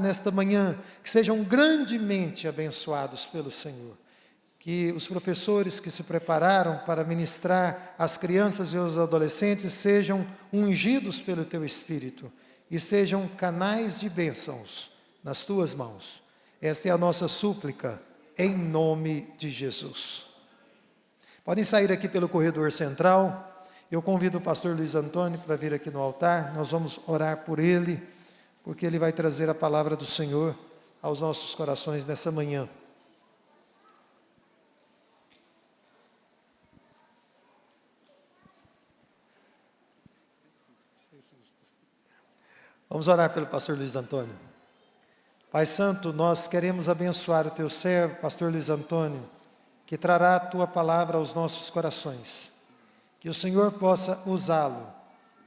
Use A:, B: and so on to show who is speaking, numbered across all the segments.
A: nesta manhã, que sejam grandemente abençoados pelo Senhor. Que os professores que se prepararam para ministrar às crianças e aos adolescentes sejam ungidos pelo Teu Espírito e sejam canais de bênçãos nas Tuas mãos. Esta é a nossa súplica, em nome de Jesus. Podem sair aqui pelo corredor central. Eu convido o pastor Luiz Antônio para vir aqui no altar. Nós vamos orar por ele, porque ele vai trazer a palavra do Senhor aos nossos corações nessa manhã. Vamos orar pelo pastor Luiz Antônio. Pai Santo, nós queremos abençoar o Teu servo, pastor Luiz Antônio, que trará a Tua palavra aos nossos corações. Que o Senhor possa usá-lo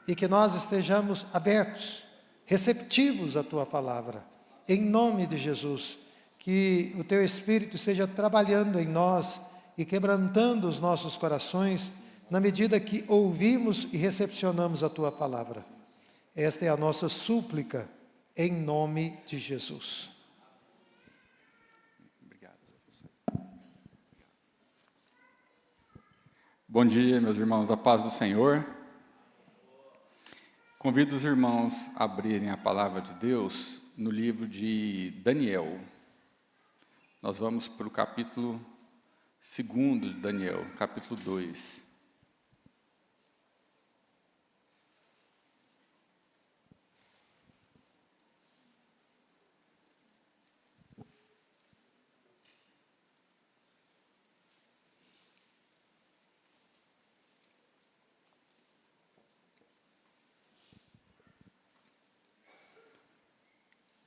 A: e que nós estejamos abertos, receptivos à Tua palavra. Em nome de Jesus, que o Teu Espírito esteja trabalhando em nós e quebrantando os nossos corações, na medida que ouvimos e recepcionamos a Tua palavra. Esta é a nossa súplica, em nome de Jesus.
B: Obrigado. Bom dia, meus irmãos, a paz do Senhor. Convido os irmãos a abrirem a palavra de Deus no livro de Daniel. Nós vamos para o capítulo 2 de Daniel, capítulo 2.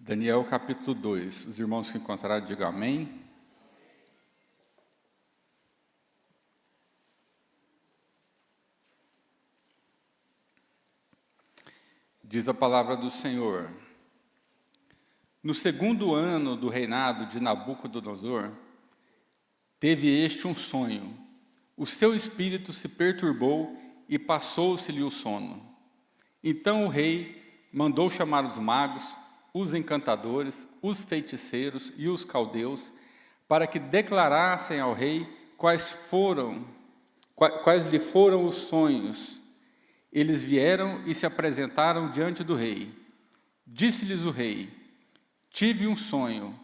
B: Daniel capítulo 2, os irmãos que encontraram, digam amém. Diz a palavra do Senhor: no segundo ano do reinado de Nabucodonosor, teve este um sonho. O seu espírito se perturbou e passou-se-lhe o sono. Então o rei mandou chamar os magos, os encantadores, os feiticeiros e os caldeus, para que declarassem ao rei quais lhe foram os sonhos. Eles vieram e se apresentaram diante do rei. Disse-lhes o rei: tive um sonho,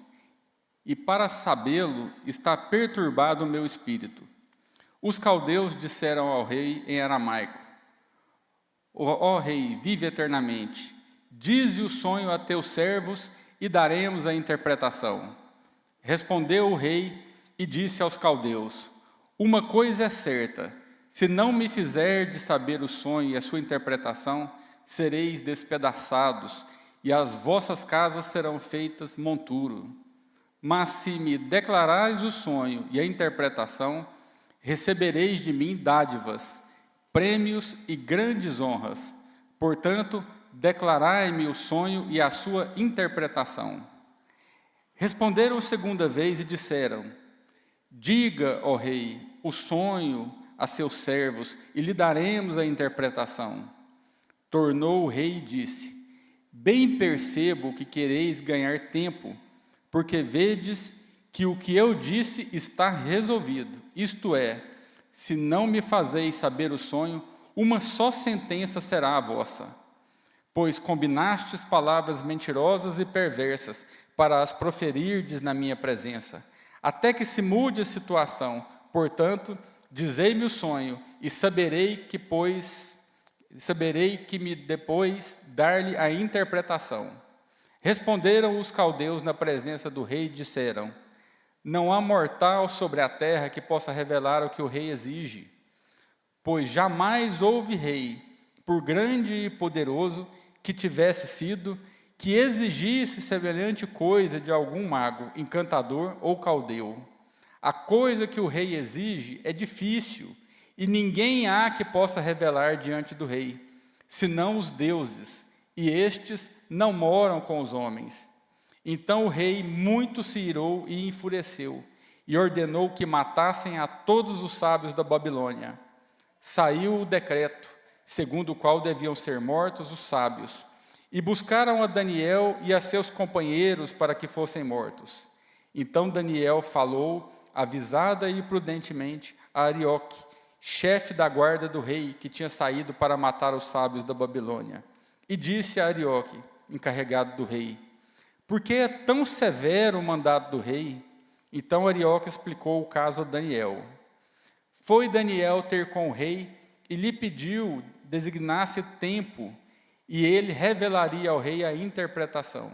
B: e para sabê-lo está perturbado o meu espírito. Os caldeus disseram ao rei em aramaico: ó rei, vive eternamente. Dize o sonho a teus servos e daremos a interpretação. Respondeu o rei e disse aos caldeus: uma coisa é certa, se não me fizerdes saber o sonho e a sua interpretação, sereis despedaçados, e as vossas casas serão feitas monturo. Mas se me declarais o sonho e a interpretação, recebereis de mim dádivas, prêmios e grandes honras. Portanto, declarai-me o sonho e a sua interpretação. Responderam segunda vez e disseram: diga, ó rei, o sonho a seus servos e lhe daremos a interpretação. Tornou o rei e disse: bem percebo que quereis ganhar tempo, porque vedes que o que eu disse está resolvido. Isto é, se não me fazeis saber o sonho, uma só sentença será a vossa. Pois combinastes palavras mentirosas e perversas para as proferirdes na minha presença, até que se mude a situação. Portanto, dizei-me o sonho, e saberei que me depois dar-lhe a interpretação. Responderam os caldeus na presença do rei e disseram: não há mortal sobre a terra que possa revelar o que o rei exige, pois jamais houve rei, por grande e poderoso que tivesse sido, que exigisse semelhante coisa de algum mago, encantador ou caldeu. A coisa que o rei exige é difícil, e ninguém há que possa revelar diante do rei, senão os deuses, e estes não moram com os homens. Então o rei muito se irou e enfureceu, e ordenou que matassem a todos os sábios da Babilônia. Saiu o decreto, segundo o qual deviam ser mortos os sábios, e buscaram a Daniel e a seus companheiros para que fossem mortos. Então Daniel falou, avisada e prudentemente, a Arioque, chefe da guarda do rei, que tinha saído para matar os sábios da Babilônia. E disse a Arioque, encarregado do rei: por que é tão severo o mandado do rei? Então Arioque explicou o caso a Daniel. Foi Daniel ter com o rei e lhe pediu designasse tempo, e ele revelaria ao rei a interpretação.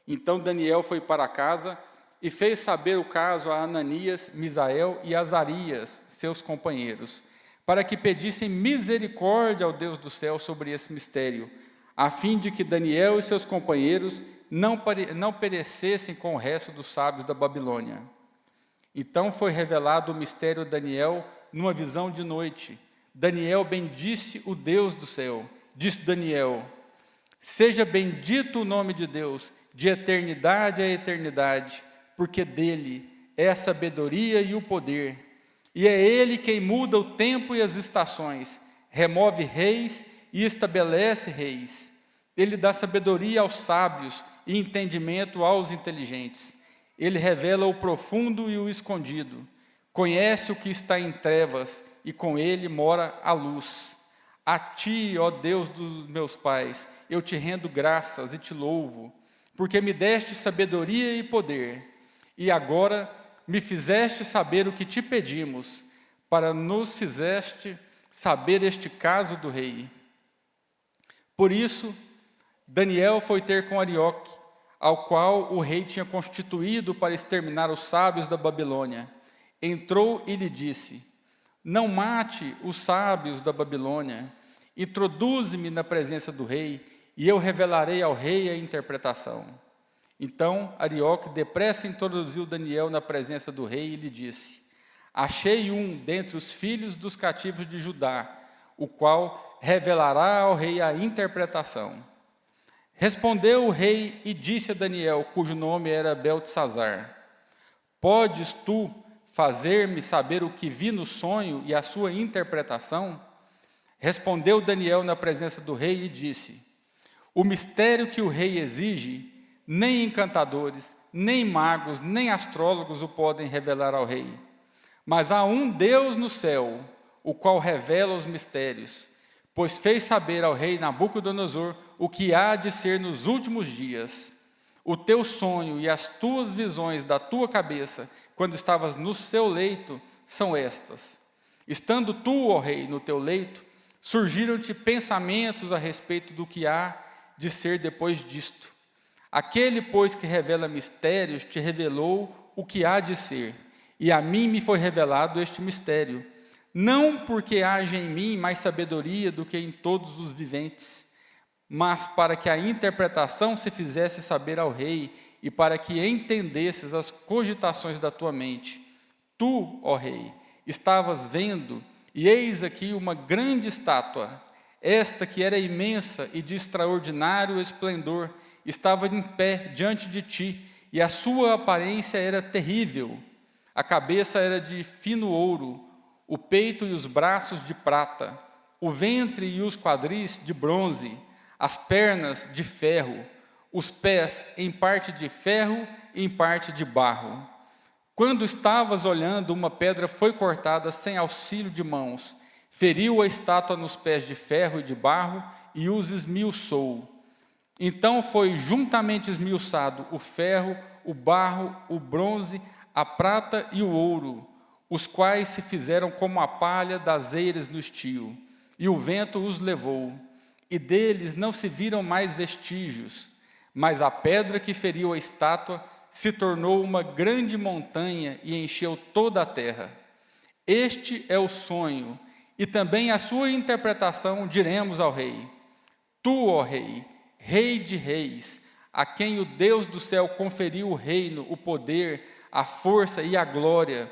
B: Então Daniel foi para casa e fez saber o caso a Ananias, Misael e Azarias, seus companheiros, para que pedissem misericórdia ao Deus do céu sobre esse mistério, a fim de que Daniel e seus companheiros não perecessem com o resto dos sábios da Babilônia. Então foi revelado o mistério a Daniel numa visão de noite. Daniel bendisse o Deus do céu. Disse Daniel: seja bendito o nome de Deus, de eternidade a eternidade, porque dele é a sabedoria e o poder. E é ele quem muda o tempo e as estações, remove reis e estabelece reis. Ele dá sabedoria aos sábios e entendimento aos inteligentes. Ele revela o profundo e o escondido. Conhece o que está em trevas e com ele mora a luz. A ti, ó Deus dos meus pais, eu te rendo graças e te louvo, porque me deste sabedoria e poder, e agora me fizeste saber o que te pedimos, para nos fizeste saber este caso do rei. Por isso, Daniel foi ter com Arioque, ao qual o rei tinha constituído para exterminar os sábios da Babilônia. Entrou e lhe disse: não mate os sábios da Babilônia, introduze-me na presença do rei, e eu revelarei ao rei a interpretação. Então Arioque depressa introduziu Daniel na presença do rei e lhe disse: achei um dentre os filhos dos cativos de Judá, o qual revelará ao rei a interpretação. Respondeu o rei e disse a Daniel, cujo nome era Beltesazar: podes tu fazer-me saber o que vi no sonho e a sua interpretação? Respondeu Daniel na presença do rei e disse: o mistério que o rei exige, nem encantadores, nem magos, nem astrólogos o podem revelar ao rei. Mas há um Deus no céu, o qual revela os mistérios, pois fez saber ao rei Nabucodonosor o que há de ser nos últimos dias. O teu sonho e as tuas visões da tua cabeça, quando estavas no seu leito, são estas. Estando tu, ó rei, no teu leito, surgiram-te pensamentos a respeito do que há de ser depois disto. Aquele, pois, que revela mistérios, te revelou o que há de ser, e a mim me foi revelado este mistério, não porque haja em mim mais sabedoria do que em todos os viventes, mas para que a interpretação se fizesse saber ao rei, e para que entendesses as cogitações da tua mente. Tu, ó rei, estavas vendo, e eis aqui uma grande estátua, esta que era imensa e de extraordinário esplendor, estava em pé diante de ti, e a sua aparência era terrível. A cabeça era de fino ouro, o peito e os braços de prata, o ventre e os quadris de bronze, as pernas de ferro, os pés em parte de ferro e em parte de barro. Quando estavas olhando, uma pedra foi cortada sem auxílio de mãos, feriu a estátua nos pés de ferro e de barro e os esmiuçou. Então foi juntamente esmiuçado o ferro, o barro, o bronze, a prata e o ouro, os quais se fizeram como a palha das eiras no estio, e o vento os levou, e deles não se viram mais vestígios, mas a pedra que feriu a estátua se tornou uma grande montanha e encheu toda a terra. Este é o sonho, e também a sua interpretação diremos ao rei. Tu, ó rei, Rei de reis, a quem o Deus do céu conferiu o reino, o poder, a força e a glória,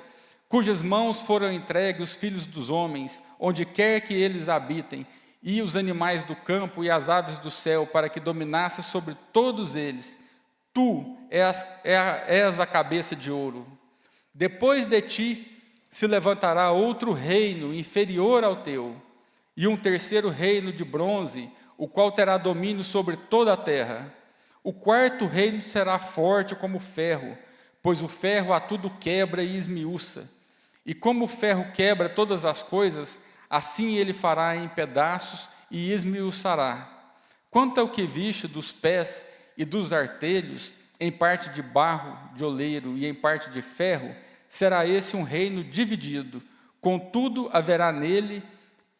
B: cujas mãos foram entregues os filhos dos homens, onde quer que eles habitem, e os animais do campo e as aves do céu, para que dominasse sobre todos eles. Tu és a cabeça de ouro. Depois de ti se levantará outro reino inferior ao teu, e um terceiro reino de bronze, o qual terá domínio sobre toda a terra. O quarto reino será forte como ferro, pois o ferro a tudo quebra e esmiuça. E como o ferro quebra todas as coisas, assim ele fará em pedaços e esmiuçará. Quanto ao que viste dos pés e dos artelhos, em parte de barro, de oleiro e em parte de ferro, será esse um reino dividido. Contudo, haverá nele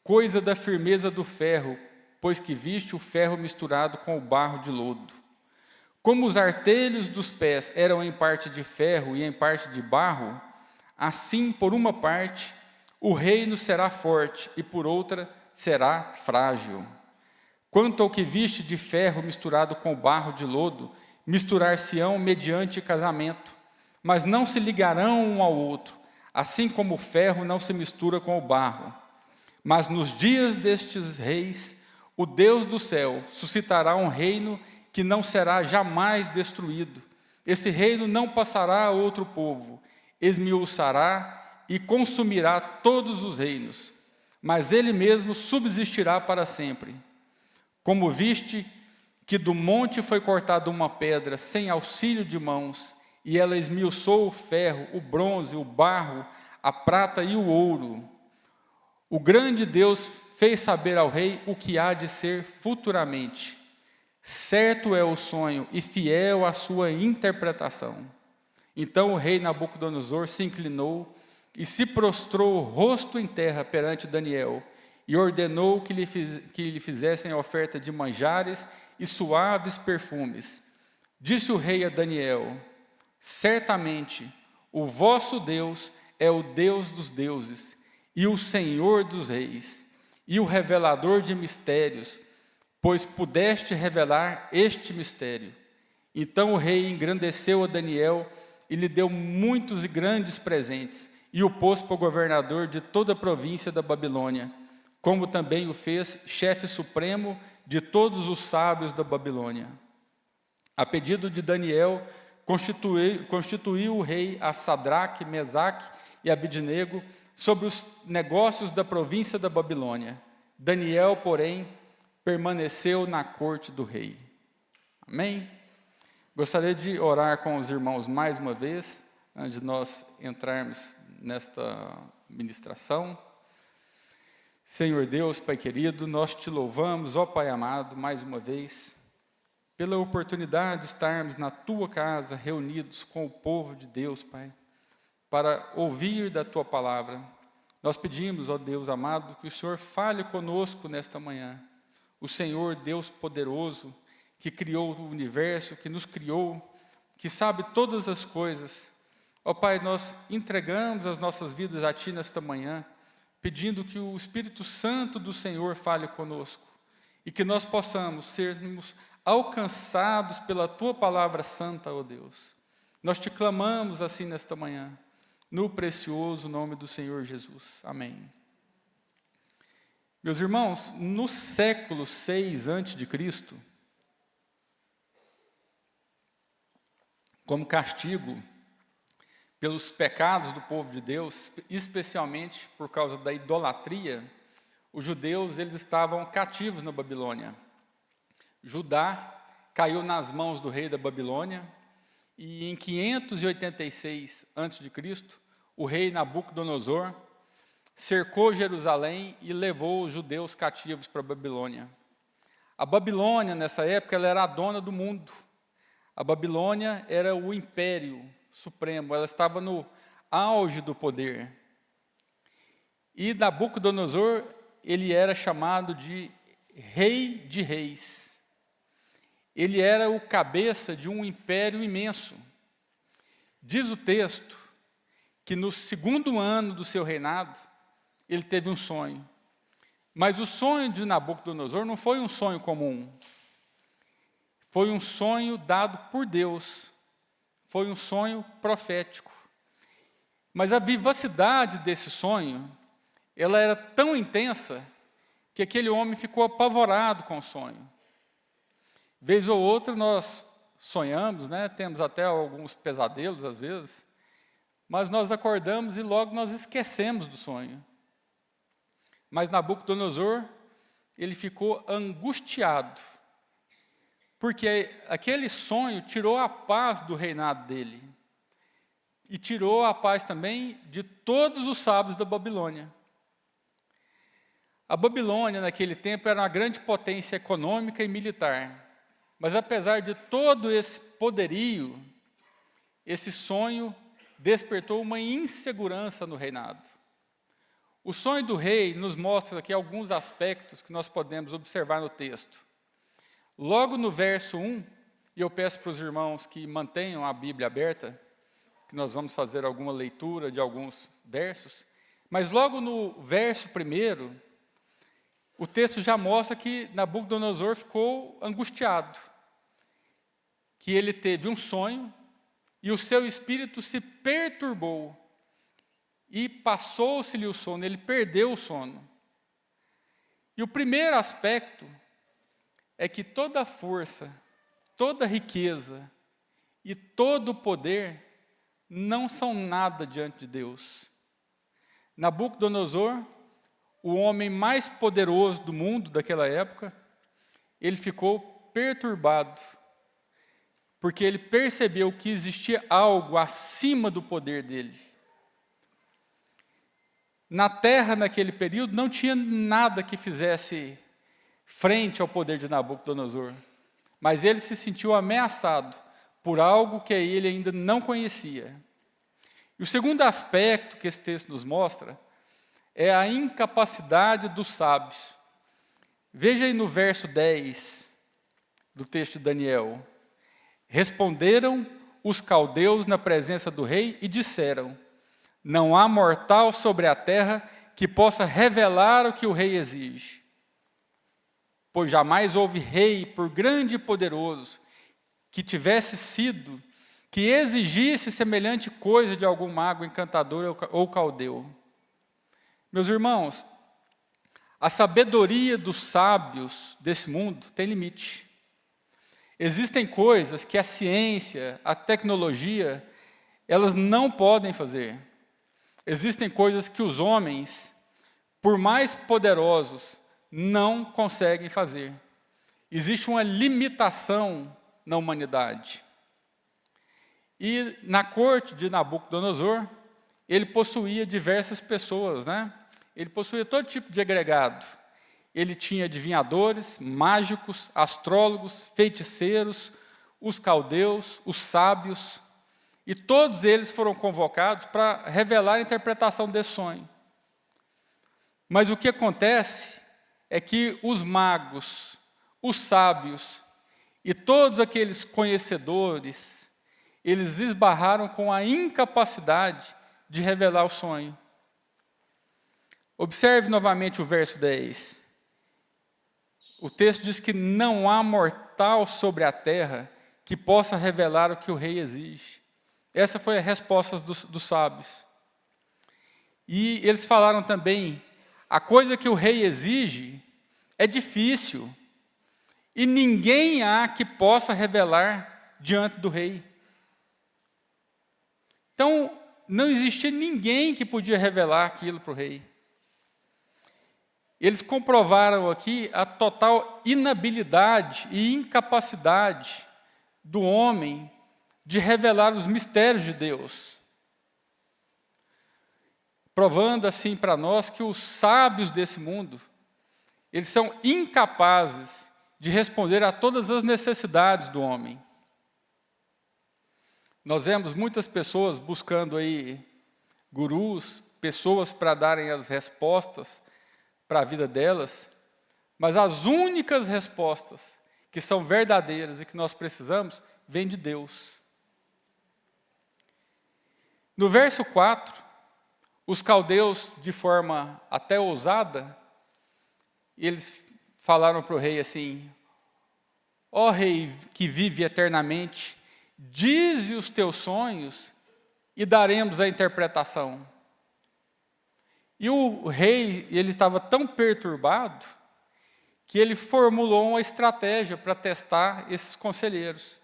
B: coisa da firmeza do ferro, pois que viste o ferro misturado com o barro de lodo. Como os artelhos dos pés eram em parte de ferro e em parte de barro, assim, por uma parte, o reino será forte e por outra será frágil. Quanto ao que viste de ferro misturado com o barro de lodo, misturar-se-ão mediante casamento, mas não se ligarão um ao outro, assim como o ferro não se mistura com o barro. Mas nos dias destes reis, o Deus do céu suscitará um reino que não será jamais destruído. Esse reino não passará a outro povo, esmiuçará e consumirá todos os reinos, mas ele mesmo subsistirá para sempre. Como viste que do monte foi cortada uma pedra sem auxílio de mãos, e ela esmiuçou o ferro, o bronze, o barro, a prata e o ouro. O grande Deus fez saber ao rei o que há de ser futuramente. Certo é o sonho e fiel a sua interpretação. Então o rei Nabucodonosor se inclinou e se prostrou rosto em terra perante Daniel, e ordenou que lhe fizessem oferta de manjares e suaves perfumes. Disse o rei a Daniel: certamente o vosso Deus é o Deus dos deuses, e o Senhor dos reis, e o revelador de mistérios, pois pudeste revelar este mistério. Então o rei engrandeceu a Daniel e lhe deu muitos e grandes presentes, e o pôs por governador de toda a província da Babilônia, como também o fez chefe supremo de todos os sábios da Babilônia. A pedido de Daniel, constituiu o rei a Sadraque, Mesaque e Abidnego sobre os negócios da província da Babilônia. Daniel, porém, permaneceu na corte do rei. Amém? Gostaria de orar com os irmãos mais uma vez, antes de nós entrarmos nesta ministração. Senhor Deus, Pai querido, nós te louvamos, ó Pai amado, mais uma vez, pela oportunidade de estarmos na Tua casa, reunidos com o povo de Deus, Pai, para ouvir da Tua palavra. Nós pedimos, ó Deus amado, que o Senhor fale conosco nesta manhã. O Senhor, Deus poderoso, que criou o universo, que nos criou, que sabe todas as coisas. Ó Pai, nós entregamos as nossas vidas a Ti nesta manhã, pedindo que o Espírito Santo do Senhor fale conosco e que nós possamos sermos alcançados pela Tua palavra santa, ó Deus. Nós te clamamos assim nesta manhã, no precioso nome do Senhor Jesus. Amém. Meus irmãos, no século 6 a.C., como castigo pelos pecados do povo de Deus, especialmente por causa da idolatria, os judeus eles estavam cativos na Babilônia. Judá caiu nas mãos do rei da Babilônia, e em 586 a.C., o rei Nabucodonosor cercou Jerusalém e levou os judeus cativos para a Babilônia. A Babilônia, nessa época, ela era a dona do mundo. A Babilônia era o império supremo, ela estava no auge do poder. E Nabucodonosor, ele era chamado de rei de reis. Ele era o cabeça de um império imenso. Diz o texto que no segundo ano do seu reinado, ele teve um sonho. Mas o sonho de Nabucodonosor não foi um sonho comum. Foi um sonho dado por Deus. Foi um sonho profético. Mas a vivacidade desse sonho, ela era tão intensa que aquele homem ficou apavorado com o sonho. Vez ou outra nós sonhamos, né? Temos até alguns pesadelos às vezes, mas nós acordamos e logo nós esquecemos do sonho. Mas Nabucodonosor, ele ficou angustiado, porque aquele sonho tirou a paz do reinado dele, e tirou a paz também de todos os sábios da Babilônia. A Babilônia, naquele tempo, era uma grande potência econômica e militar, mas apesar de todo esse poderio, esse sonho despertou uma insegurança no reinado. O sonho do rei nos mostra aqui alguns aspectos que nós podemos observar no texto. Logo no verso 1, e eu peço para os irmãos que mantenham a Bíblia aberta, que nós vamos fazer alguma leitura de alguns versos, mas logo no verso 1, o texto já mostra que Nabucodonosor ficou angustiado, que ele teve um sonho e o seu espírito se perturbou e passou-se-lhe o sono, ele perdeu o sono. E o primeiro aspecto é que toda força, toda riqueza e todo poder não são nada diante de Deus. Nabucodonosor, o homem mais poderoso do mundo daquela época, ele ficou perturbado, porque ele percebeu que existia algo acima do poder dele. Na terra, naquele período, não tinha nada que fizesse frente ao poder de Nabucodonosor, mas ele se sentiu ameaçado por algo que ele ainda não conhecia. E o segundo aspecto que esse texto nos mostra é a incapacidade dos sábios. Veja aí no verso 10 do texto de Daniel. Responderam os caldeus na presença do rei e disseram: não há mortal sobre a terra que possa revelar o que o rei exige. Pois jamais houve rei, por grande e poderoso, que tivesse sido, que exigisse semelhante coisa de algum mago, encantador ou caldeu. Meus irmãos, a sabedoria dos sábios desse mundo tem limite. Existem coisas que a ciência, a tecnologia, elas não podem fazer. Existem coisas que os homens, por mais poderosos, não conseguem fazer. Existe uma limitação na humanidade. E na corte de Nabucodonosor, ele possuía diversas pessoas, né? Ele possuía todo tipo de agregado. Ele tinha adivinhadores, mágicos, astrólogos, feiticeiros, os caldeus, os sábios, e todos eles foram convocados para revelar a interpretação desse sonho. Mas o que acontece é que os magos, os sábios e todos aqueles conhecedores, eles esbarraram com a incapacidade de revelar o sonho. Observe novamente o verso 10. O texto diz que não há mortal sobre a terra que possa revelar o que o rei exige. Essa foi a resposta dos sábios. E eles falaram também, a coisa que o rei exige é difícil, e ninguém há que possa revelar diante do rei. Então, não existia ninguém que podia revelar aquilo para o rei. Eles comprovaram aqui a total inabilidade e incapacidade do homem de revelar os mistérios de Deus. Provando assim para nós que os sábios desse mundo, eles são incapazes de responder a todas as necessidades do homem. Nós vemos muitas pessoas buscando aí gurus, pessoas para darem as respostas para a vida delas, mas as únicas respostas que são verdadeiras e que nós precisamos, vêm de Deus. No verso 4, os caldeus, de forma até ousada, eles falaram para o rei assim: ó rei que vive eternamente, dize os teus sonhos e daremos a interpretação. E o rei, ele estava tão perturbado que ele formulou uma estratégia para testar esses conselheiros.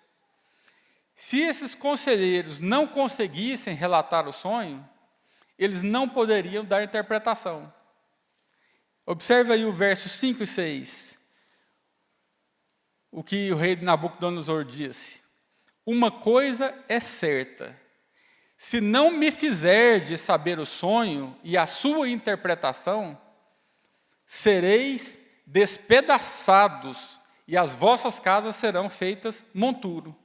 B: Se esses conselheiros não conseguissem relatar o sonho, eles não poderiam dar interpretação. Observe aí o verso 5 e 6. O que o rei Nabucodonosor disse: uma coisa é certa, se não me fizerdes saber o sonho e a sua interpretação, sereis despedaçados e as vossas casas serão feitas monturo.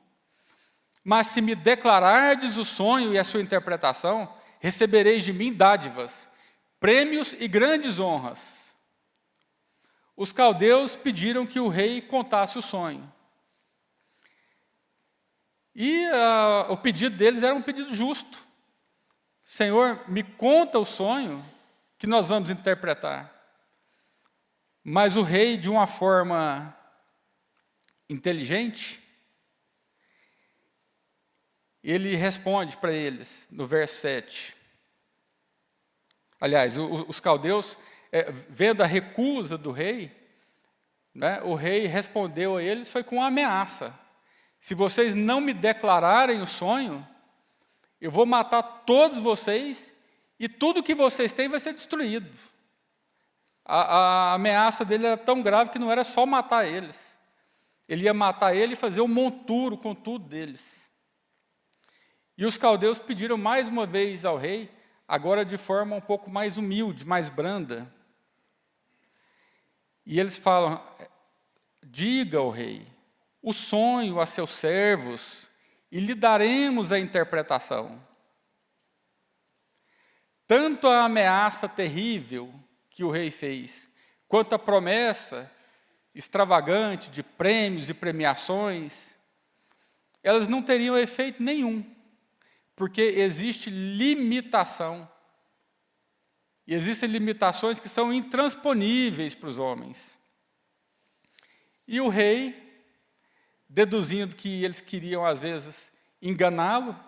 B: Mas se me declarardes o sonho e a sua interpretação, recebereis de mim dádivas, prêmios e grandes honras. Os caldeus pediram que o rei contasse o sonho. E o pedido deles era um pedido justo. Senhor, me conta o sonho que nós vamos interpretar. Mas o rei, de uma forma inteligente, ele responde para eles, no verso 7. Aliás, os caldeus, vendo a recusa do rei, né, o rei respondeu a eles, foi com uma ameaça. Se vocês não me declararem o sonho, eu vou matar todos vocês e tudo que vocês têm vai ser destruído. A ameaça dele era tão grave que não era só matar eles. Ele ia matar ele e fazer um monturo com tudo deles. E os caldeus pediram mais uma vez ao rei, agora de forma um pouco mais humilde, mais branda. E eles falam: diga ao rei o sonho a seus servos e lhe daremos a interpretação. Tanto a ameaça terrível que o rei fez, quanto a promessa extravagante de prêmios e premiações, elas não teriam efeito nenhum, porque existe limitação. E existem limitações que são intransponíveis para os homens. E o rei, deduzindo que eles queriam, às vezes, enganá-lo,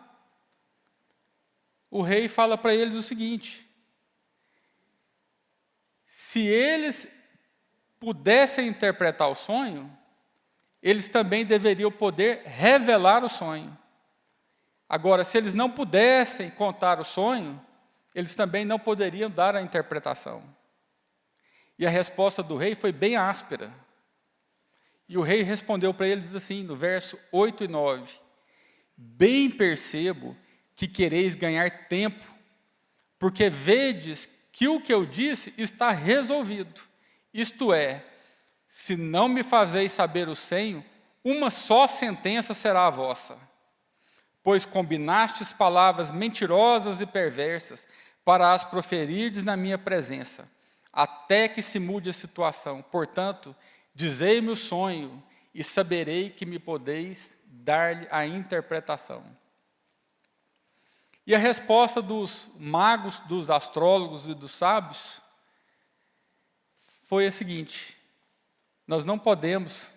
B: o rei fala para eles o seguinte: se eles pudessem interpretar o sonho, eles também deveriam poder revelar o sonho. Agora, se eles não pudessem contar o sonho, eles também não poderiam dar a interpretação. E a resposta do rei foi bem áspera. E o rei respondeu para eles assim, no verso 8 e 9: bem percebo que quereis ganhar tempo, porque vedes que o que eu disse está resolvido. Isto é, se não me fazeis saber o sonho, uma só sentença será a vossa. Pois combinastes palavras mentirosas e perversas para as proferirdes na minha presença, até que se mude a situação. Portanto, dizei-me o sonho, e saberei que me podeis dar-lhe a interpretação. E a resposta dos magos, dos astrólogos e dos sábios foi a seguinte: nós não podemos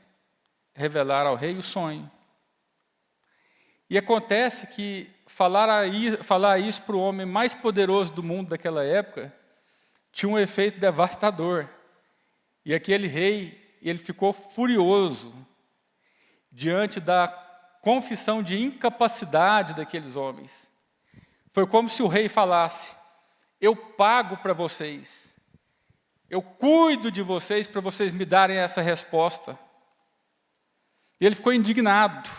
B: revelar ao rei o sonho. E acontece que falar isso para o homem mais poderoso do mundo daquela época tinha um efeito devastador. E aquele rei, ele ficou furioso diante da confissão de incapacidade daqueles homens. Foi como se o rei falasse: eu pago para vocês, eu cuido de vocês para vocês me darem essa resposta. E ele ficou indignado.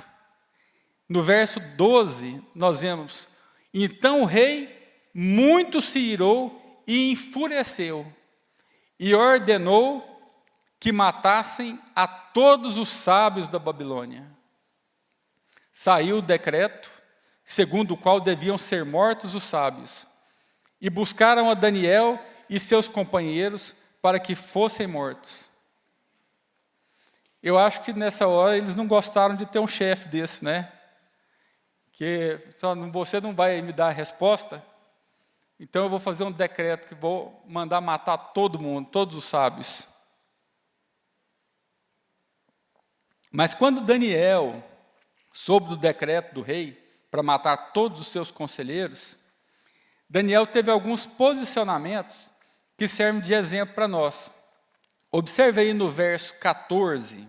B: No verso 12, nós vemos: então o rei muito se irou e enfureceu, e ordenou que matassem a todos os sábios da Babilônia. Saiu o decreto, segundo o qual deviam ser mortos os sábios, e buscaram a Daniel e seus companheiros para que fossem mortos. Eu acho que nessa hora eles não gostaram de ter um chefe desse, né? Que você não vai me dar a resposta, então eu vou fazer um decreto que vou mandar matar todo mundo, todos os sábios. Mas quando Daniel soube do decreto do rei para matar todos os seus conselheiros, Daniel teve alguns posicionamentos que servem de exemplo para nós. Observe aí no verso 14.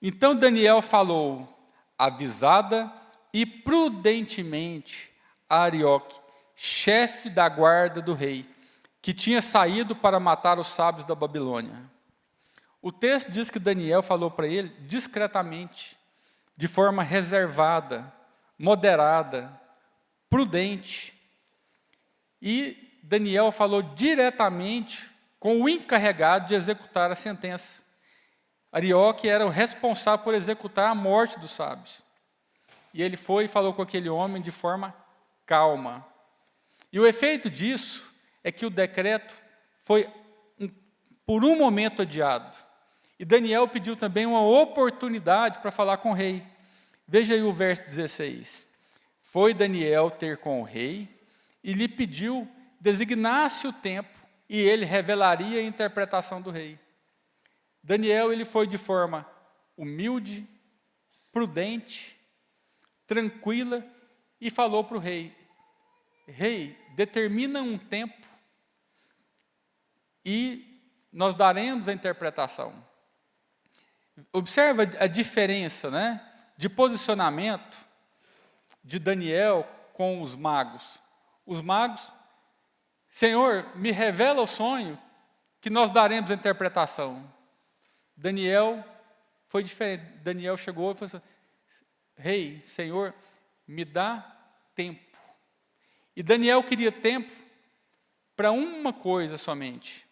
B: Então Daniel falou avisada e prudentemente a Arioque, chefe da guarda do rei, que tinha saído para matar os sábios da Babilônia. O texto diz que Daniel falou para ele discretamente, de forma reservada, moderada, prudente. E Daniel falou diretamente com o encarregado de executar a sentença. Arioque era o responsável por executar a morte dos sábios. E ele foi e falou com aquele homem de forma calma. E o efeito disso é que o decreto foi, por um momento, adiado. E Daniel pediu também uma oportunidade para falar com o rei. Veja aí o verso 16. Foi Daniel ter com o rei e lhe pediu designasse o tempo e ele revelaria a interpretação do rei. Daniel ele foi de forma humilde, prudente, tranquila e falou para o rei: Rei, determina um tempo e nós daremos a interpretação. Observa a diferença, né, de posicionamento de Daniel com os magos. Os magos, Senhor, me revela o sonho que nós daremos a interpretação. Daniel foi diferente. Daniel chegou e falou assim: Rei, Senhor, me dá tempo. E Daniel queria tempo para uma coisa somente.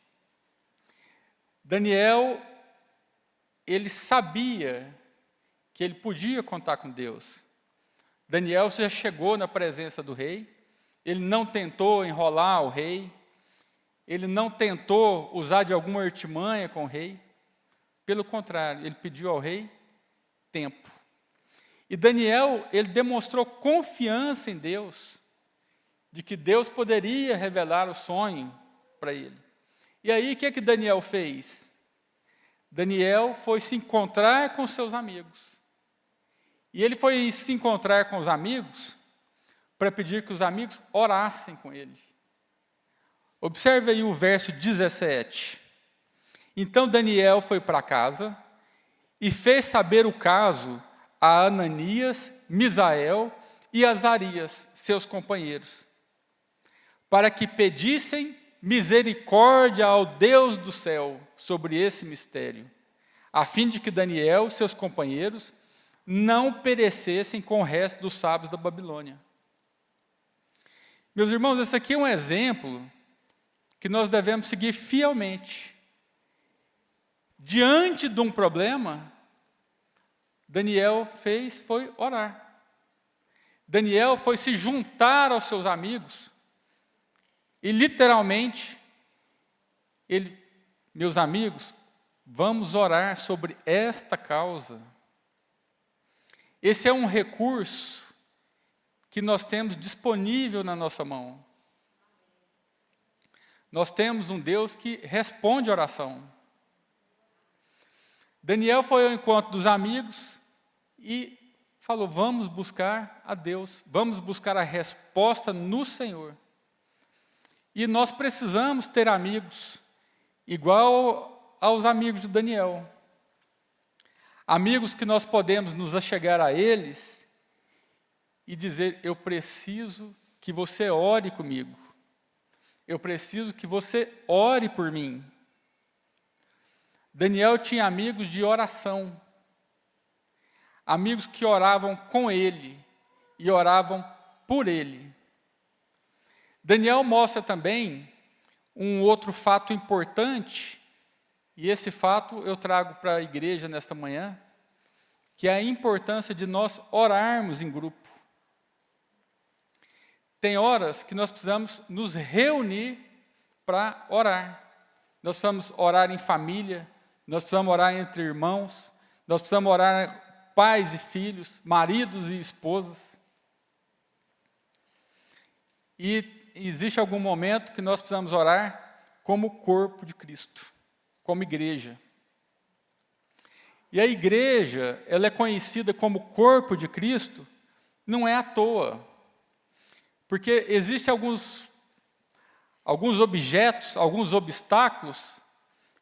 B: Daniel, ele sabia que ele podia contar com Deus. Daniel já chegou na presença do rei, ele não tentou enrolar o rei, ele não tentou usar de alguma artimanha com o rei, pelo contrário, ele pediu ao rei tempo. E Daniel, ele demonstrou confiança em Deus, de que Deus poderia revelar o sonho para ele. E aí, o que é que Daniel fez? Daniel foi se encontrar com seus amigos. E ele foi se encontrar com os amigos para pedir que os amigos orassem com ele. Observe aí o verso 17. Então Daniel foi para casa e fez saber o caso a Ananias, Misael e Azarias, seus companheiros, para que pedissem misericórdia ao Deus do céu sobre esse mistério, a fim de que Daniel e seus companheiros não perecessem com o resto dos sábios da Babilônia. Meus irmãos, esse aqui é um exemplo que nós devemos seguir fielmente. Diante de um problema, Daniel foi orar. Daniel foi se juntar aos seus amigos e literalmente, meus amigos, vamos orar sobre esta causa. Esse é um recurso que nós temos disponível na nossa mão. Nós temos um Deus que responde a oração. Daniel foi ao encontro dos amigos e falou: vamos buscar a Deus, vamos buscar a resposta no Senhor. E nós precisamos ter amigos igual aos amigos de Daniel. Amigos que nós podemos nos achegar a eles e dizer: eu preciso que você ore comigo. Eu preciso que você ore por mim. Daniel tinha amigos de oração. Amigos que oravam com ele e oravam por ele. Daniel mostra também um outro fato importante, e esse fato eu trago para a igreja nesta manhã, que é a importância de nós orarmos em grupo. Tem horas que nós precisamos nos reunir para orar. Nós precisamos orar em família, nós precisamos orar entre irmãos, nós precisamos orar pais e filhos, maridos e esposas. E existe algum momento que nós precisamos orar como corpo de Cristo, como igreja. E a igreja, ela é conhecida como corpo de Cristo, não é à toa. Porque existem alguns objetos, alguns obstáculos,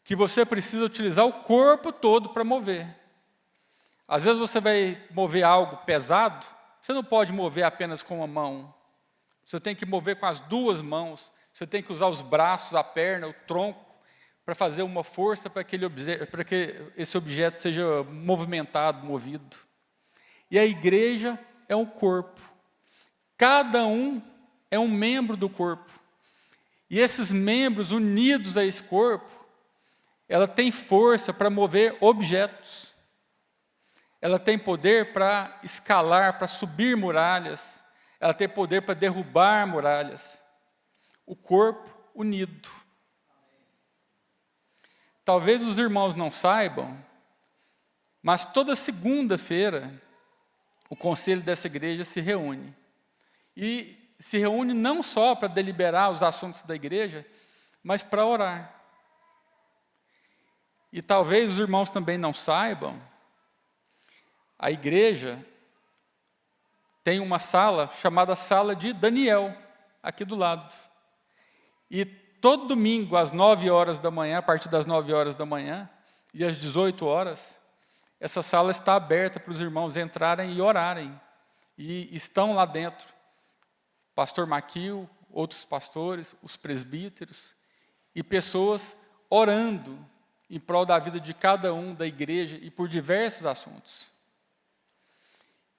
B: que você precisa utilizar o corpo todo para mover. Às vezes você vai mover algo pesado, você não pode mover apenas com uma mão. Você tem que mover com as duas mãos. Você tem que usar os braços, a perna, o tronco, para fazer uma força para que esse objeto seja movimentado, movido. E a igreja é um corpo. Cada um é um membro do corpo. E esses membros unidos a esse corpo, ela tem força para mover objetos. Ela tem poder para escalar, para subir muralhas. Ela tem poder para derrubar muralhas. O corpo unido. Talvez os irmãos não saibam, mas toda segunda-feira o conselho dessa igreja se reúne. E se reúne não só para deliberar os assuntos da igreja, mas para orar. E talvez os irmãos também não saibam, a igreja tem uma sala chamada Sala de Daniel, aqui do lado. E todo domingo, às 9 horas da manhã, a partir das 9 horas da manhã, e às 18 horas, essa sala está aberta para os irmãos entrarem e orarem. E estão lá dentro pastor Maquil, outros pastores, os presbíteros, e pessoas orando em prol da vida de cada um da igreja e por diversos assuntos.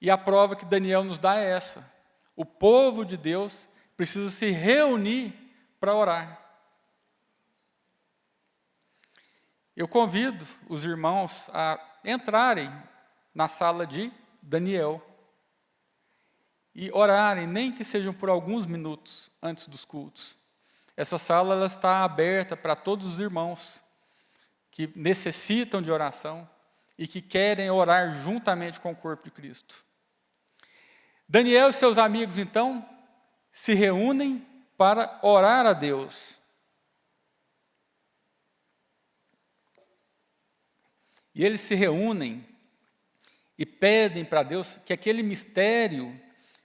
B: E a prova que Daniel nos dá é essa. O povo de Deus precisa se reunir para orar. Eu convido os irmãos a entrarem na sala de Daniel e orarem, nem que sejam por alguns minutos antes dos cultos. Essa sala ela está aberta para todos os irmãos que necessitam de oração e que querem orar juntamente com o corpo de Cristo. Daniel e seus amigos, então, se reúnem para orar a Deus. E eles se reúnem e pedem para Deus que aquele mistério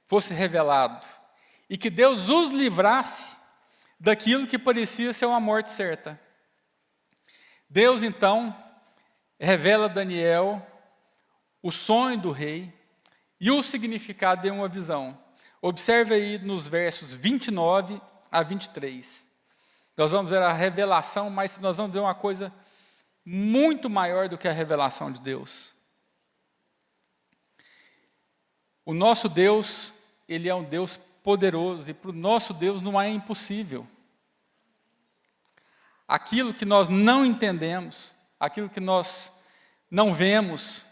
B: fosse revelado e que Deus os livrasse daquilo que parecia ser uma morte certa. Deus, então, revela a Daniel o sonho do rei e o significado de uma visão. Observe aí nos versos 29 a 23. Nós vamos ver a revelação, mas nós vamos ver uma coisa muito maior do que a revelação de Deus. O nosso Deus, Ele é um Deus poderoso, e para o nosso Deus não é impossível. Aquilo que nós não entendemos, aquilo que nós não vemos,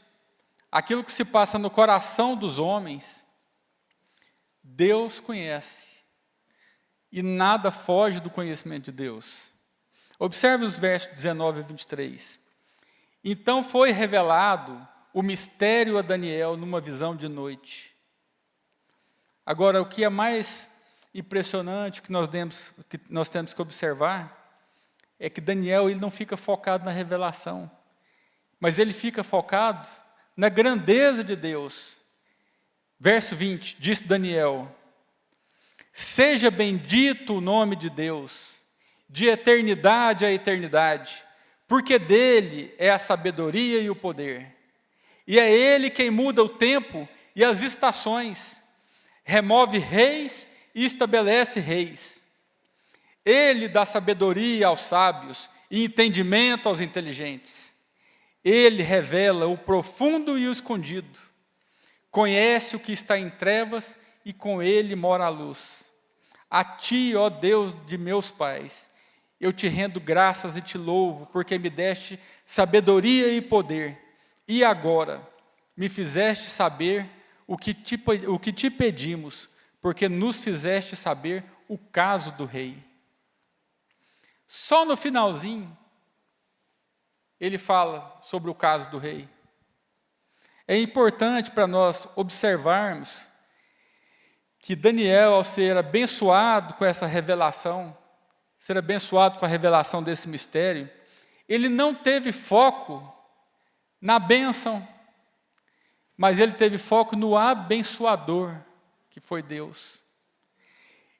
B: aquilo que se passa no coração dos homens, Deus conhece. E nada foge do conhecimento de Deus. Observe os versos 19 e 23. Então foi revelado o mistério a Daniel numa visão de noite. Agora, o que é mais impressionante que nós temos que observar é que Daniel ele não fica focado na revelação, mas ele fica focado na grandeza de Deus. Verso 20, disse Daniel: seja bendito o nome de Deus, de eternidade a eternidade, porque dele é a sabedoria e o poder. E é ele quem muda o tempo e as estações, remove reis e estabelece reis. Ele dá sabedoria aos sábios e entendimento aos inteligentes. Ele revela o profundo e o escondido. Conhece o que está em trevas e com ele mora a luz. A ti, ó Deus de meus pais, eu te rendo graças e te louvo, porque me deste sabedoria e poder. E agora me fizeste saber o que te pedimos, porque nos fizeste saber o caso do rei. Só no finalzinho, ele fala sobre o caso do rei. É importante para nós observarmos que Daniel, ao ser abençoado com essa revelação, ser abençoado com a revelação desse mistério, ele não teve foco na bênção, mas ele teve foco no abençoador, que foi Deus.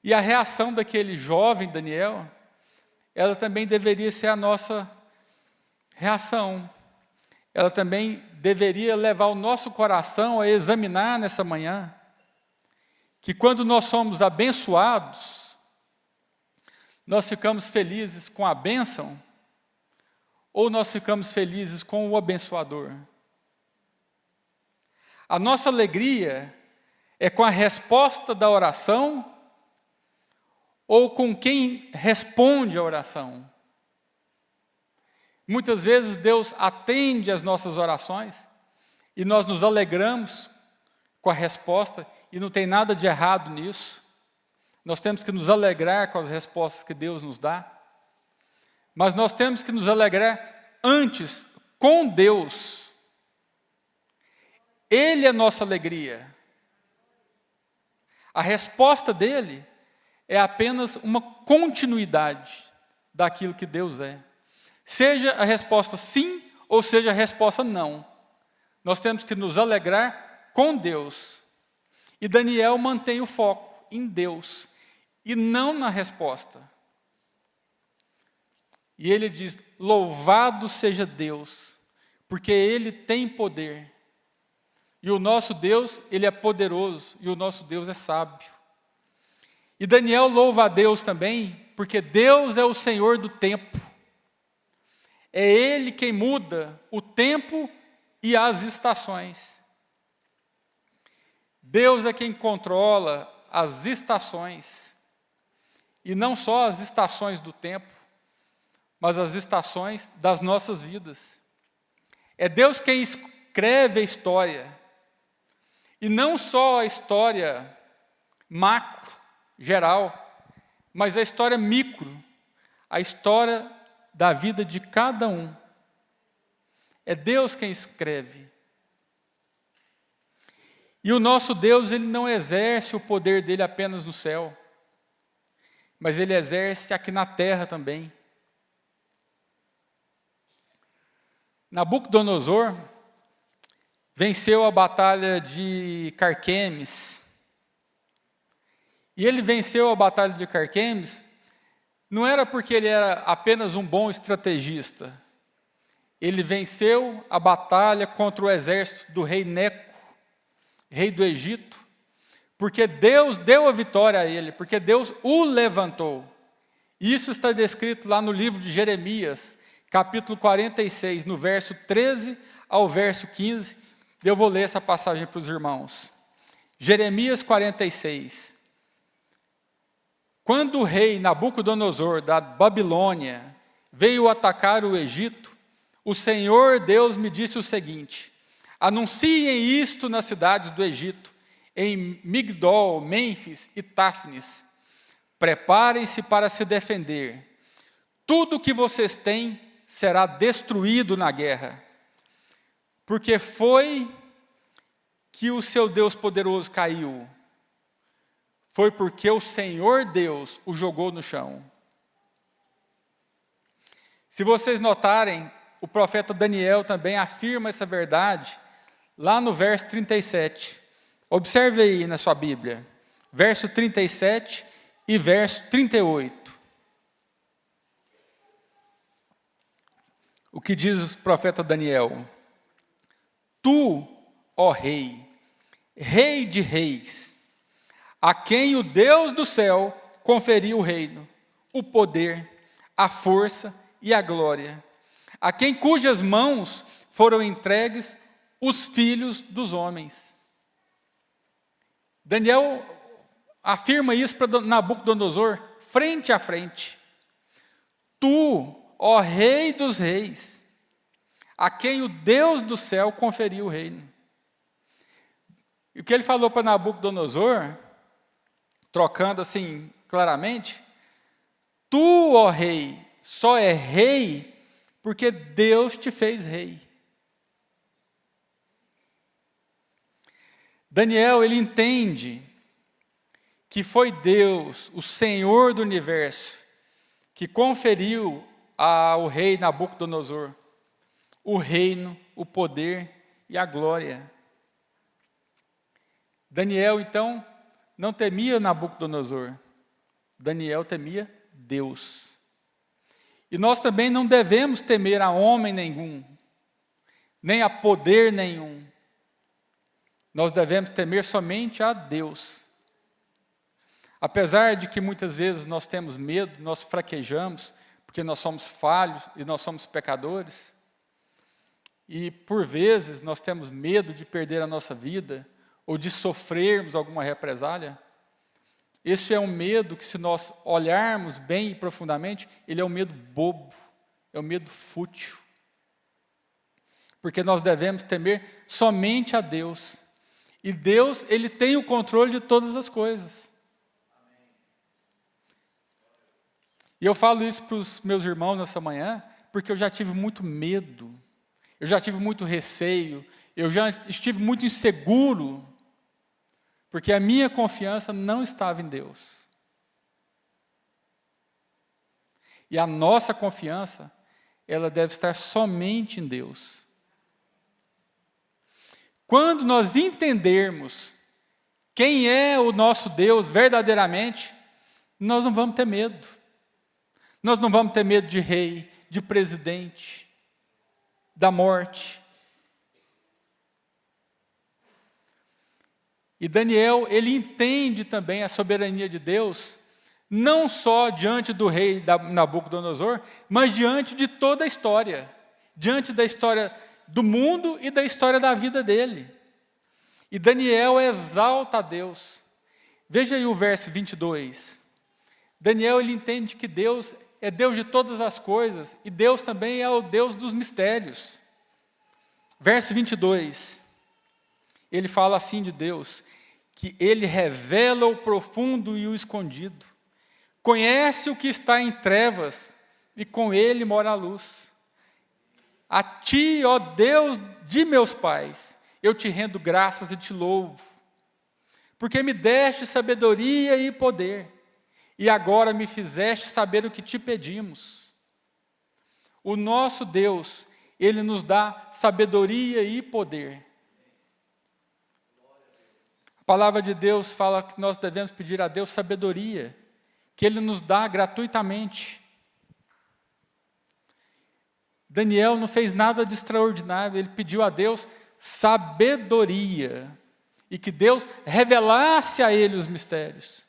B: E a reação daquele jovem Daniel, ela também deveria ser a nossa reação. Ela também deveria levar o nosso coração a examinar nessa manhã, que quando nós somos abençoados, Nós ficamos felizes com a bênção ou nós ficamos felizes com o abençoador? A nossa alegria é com a resposta da oração ou com quem responde a oração? Muitas vezes Deus atende às nossas orações e nós nos alegramos com a resposta e não tem nada de errado nisso. Nós temos que nos alegrar com as respostas que Deus nos dá, mas nós temos que nos alegrar antes com Deus. Ele é nossa alegria. A resposta dele é apenas uma continuidade daquilo que Deus é. Seja a resposta sim ou seja a resposta não. Nós temos que nos alegrar com Deus. E Daniel mantém o foco em Deus e não na resposta. E ele diz: louvado seja Deus, porque Ele tem poder. E o nosso Deus, Ele é poderoso, e o nosso Deus é sábio. E Daniel louva a Deus também, porque Deus é o Senhor do tempo. É Ele quem muda o tempo e as estações. Deus é quem controla as estações. E não só as estações do tempo, mas as estações das nossas vidas. É Deus quem escreve a história. E não só a história macro, geral, mas a história micro, a história da vida de cada um. É Deus quem escreve. E o nosso Deus, Ele não exerce o poder dele apenas no céu, mas Ele exerce aqui na terra também. Nabucodonosor venceu a batalha de Carquemes. E ele venceu a batalha de Carquemes, não era porque ele era apenas um bom estrategista. Ele venceu a batalha contra o exército do rei Neco, rei do Egito, porque Deus deu a vitória a ele, porque Deus o levantou. Isso está descrito lá no livro de Jeremias, capítulo 46, no verso 13 ao verso 15. Eu vou ler essa passagem para os irmãos. Jeremias 46. Quando o rei Nabucodonosor da Babilônia veio atacar o Egito, o Senhor Deus me disse o seguinte: anunciem isto nas cidades do Egito, em Migdol, Mênfis e Táfnis. Preparem-se para se defender. Tudo que vocês têm será destruído na guerra. Porque foi que o seu Deus poderoso caiu. Foi porque o Senhor Deus o jogou no chão. Se vocês notarem, o profeta Daniel também afirma essa verdade lá no verso 37. Observe aí na sua Bíblia, verso 37 e verso 38. O que diz o profeta Daniel? Tu, ó rei, rei de reis, a quem o Deus do céu conferiu o reino, o poder, a força e a glória, a quem cujas mãos foram entregues os filhos dos homens. Daniel afirma isso para Nabucodonosor, frente a frente. Tu, ó rei dos reis, a quem o Deus do céu conferiu o reino. E o que ele falou para Nabucodonosor, trocando assim claramente: tu, ó rei, só é rei porque Deus te fez rei. Daniel, ele entende que foi Deus, o Senhor do universo, que conferiu ao rei Nabucodonosor o reino, o poder e a glória. Daniel, então, não temia Nabucodonosor. Daniel temia Deus. E nós também não devemos temer a homem nenhum, nem a poder nenhum. Nós devemos temer somente a Deus. Apesar de que muitas vezes nós temos medo, nós fraquejamos, porque nós somos falhos e nós somos pecadores, e por vezes nós temos medo de perder a nossa vida, ou de sofrermos alguma represália, esse é um medo que, se nós olharmos bem e profundamente, ele é um medo bobo, é um medo fútil. Porque nós devemos temer somente a Deus. E Deus, Ele tem o controle de todas as coisas. E eu falo isso para os meus irmãos nessa manhã, porque eu já tive muito medo, eu já tive muito receio, eu já estive muito inseguro, porque a minha confiança não estava em Deus. E a nossa confiança, ela deve estar somente em Deus. Quando nós entendermos quem é o nosso Deus verdadeiramente, nós não vamos ter medo. Nós não vamos ter medo de rei, de presidente, da morte. E Daniel, ele entende também a soberania de Deus, não só diante do rei Nabucodonosor, mas diante de toda a história, diante da história do mundo e da história da vida dele. E Daniel exalta a Deus. Veja aí o verso 22. Daniel, ele entende que Deus é Deus de todas as coisas, e Deus também é o Deus dos mistérios. Verso 22. Ele fala assim de Deus, que Ele revela o profundo e o escondido. Conhece o que está em trevas, e com Ele mora a luz. A Ti, ó Deus de meus pais, eu te rendo graças e te louvo, porque me deste sabedoria e poder, e agora me fizeste saber o que te pedimos. O nosso Deus, Ele nos dá sabedoria e poder. A palavra de Deus fala que nós devemos pedir a Deus sabedoria, que Ele nos dá gratuitamente. Daniel não fez nada de extraordinário, ele pediu a Deus sabedoria, e que Deus revelasse a ele os mistérios.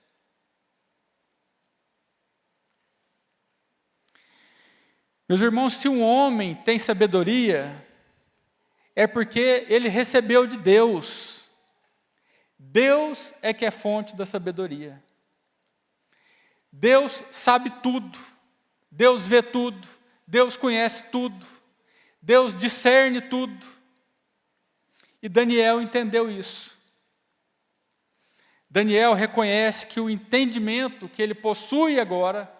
B: Meus irmãos, se um homem tem sabedoria, é porque ele recebeu de Deus. Deus é que é fonte da sabedoria. Deus sabe tudo, Deus vê tudo, Deus conhece tudo, Deus discerne tudo. E Daniel entendeu isso. Daniel reconhece que o entendimento que ele possui agora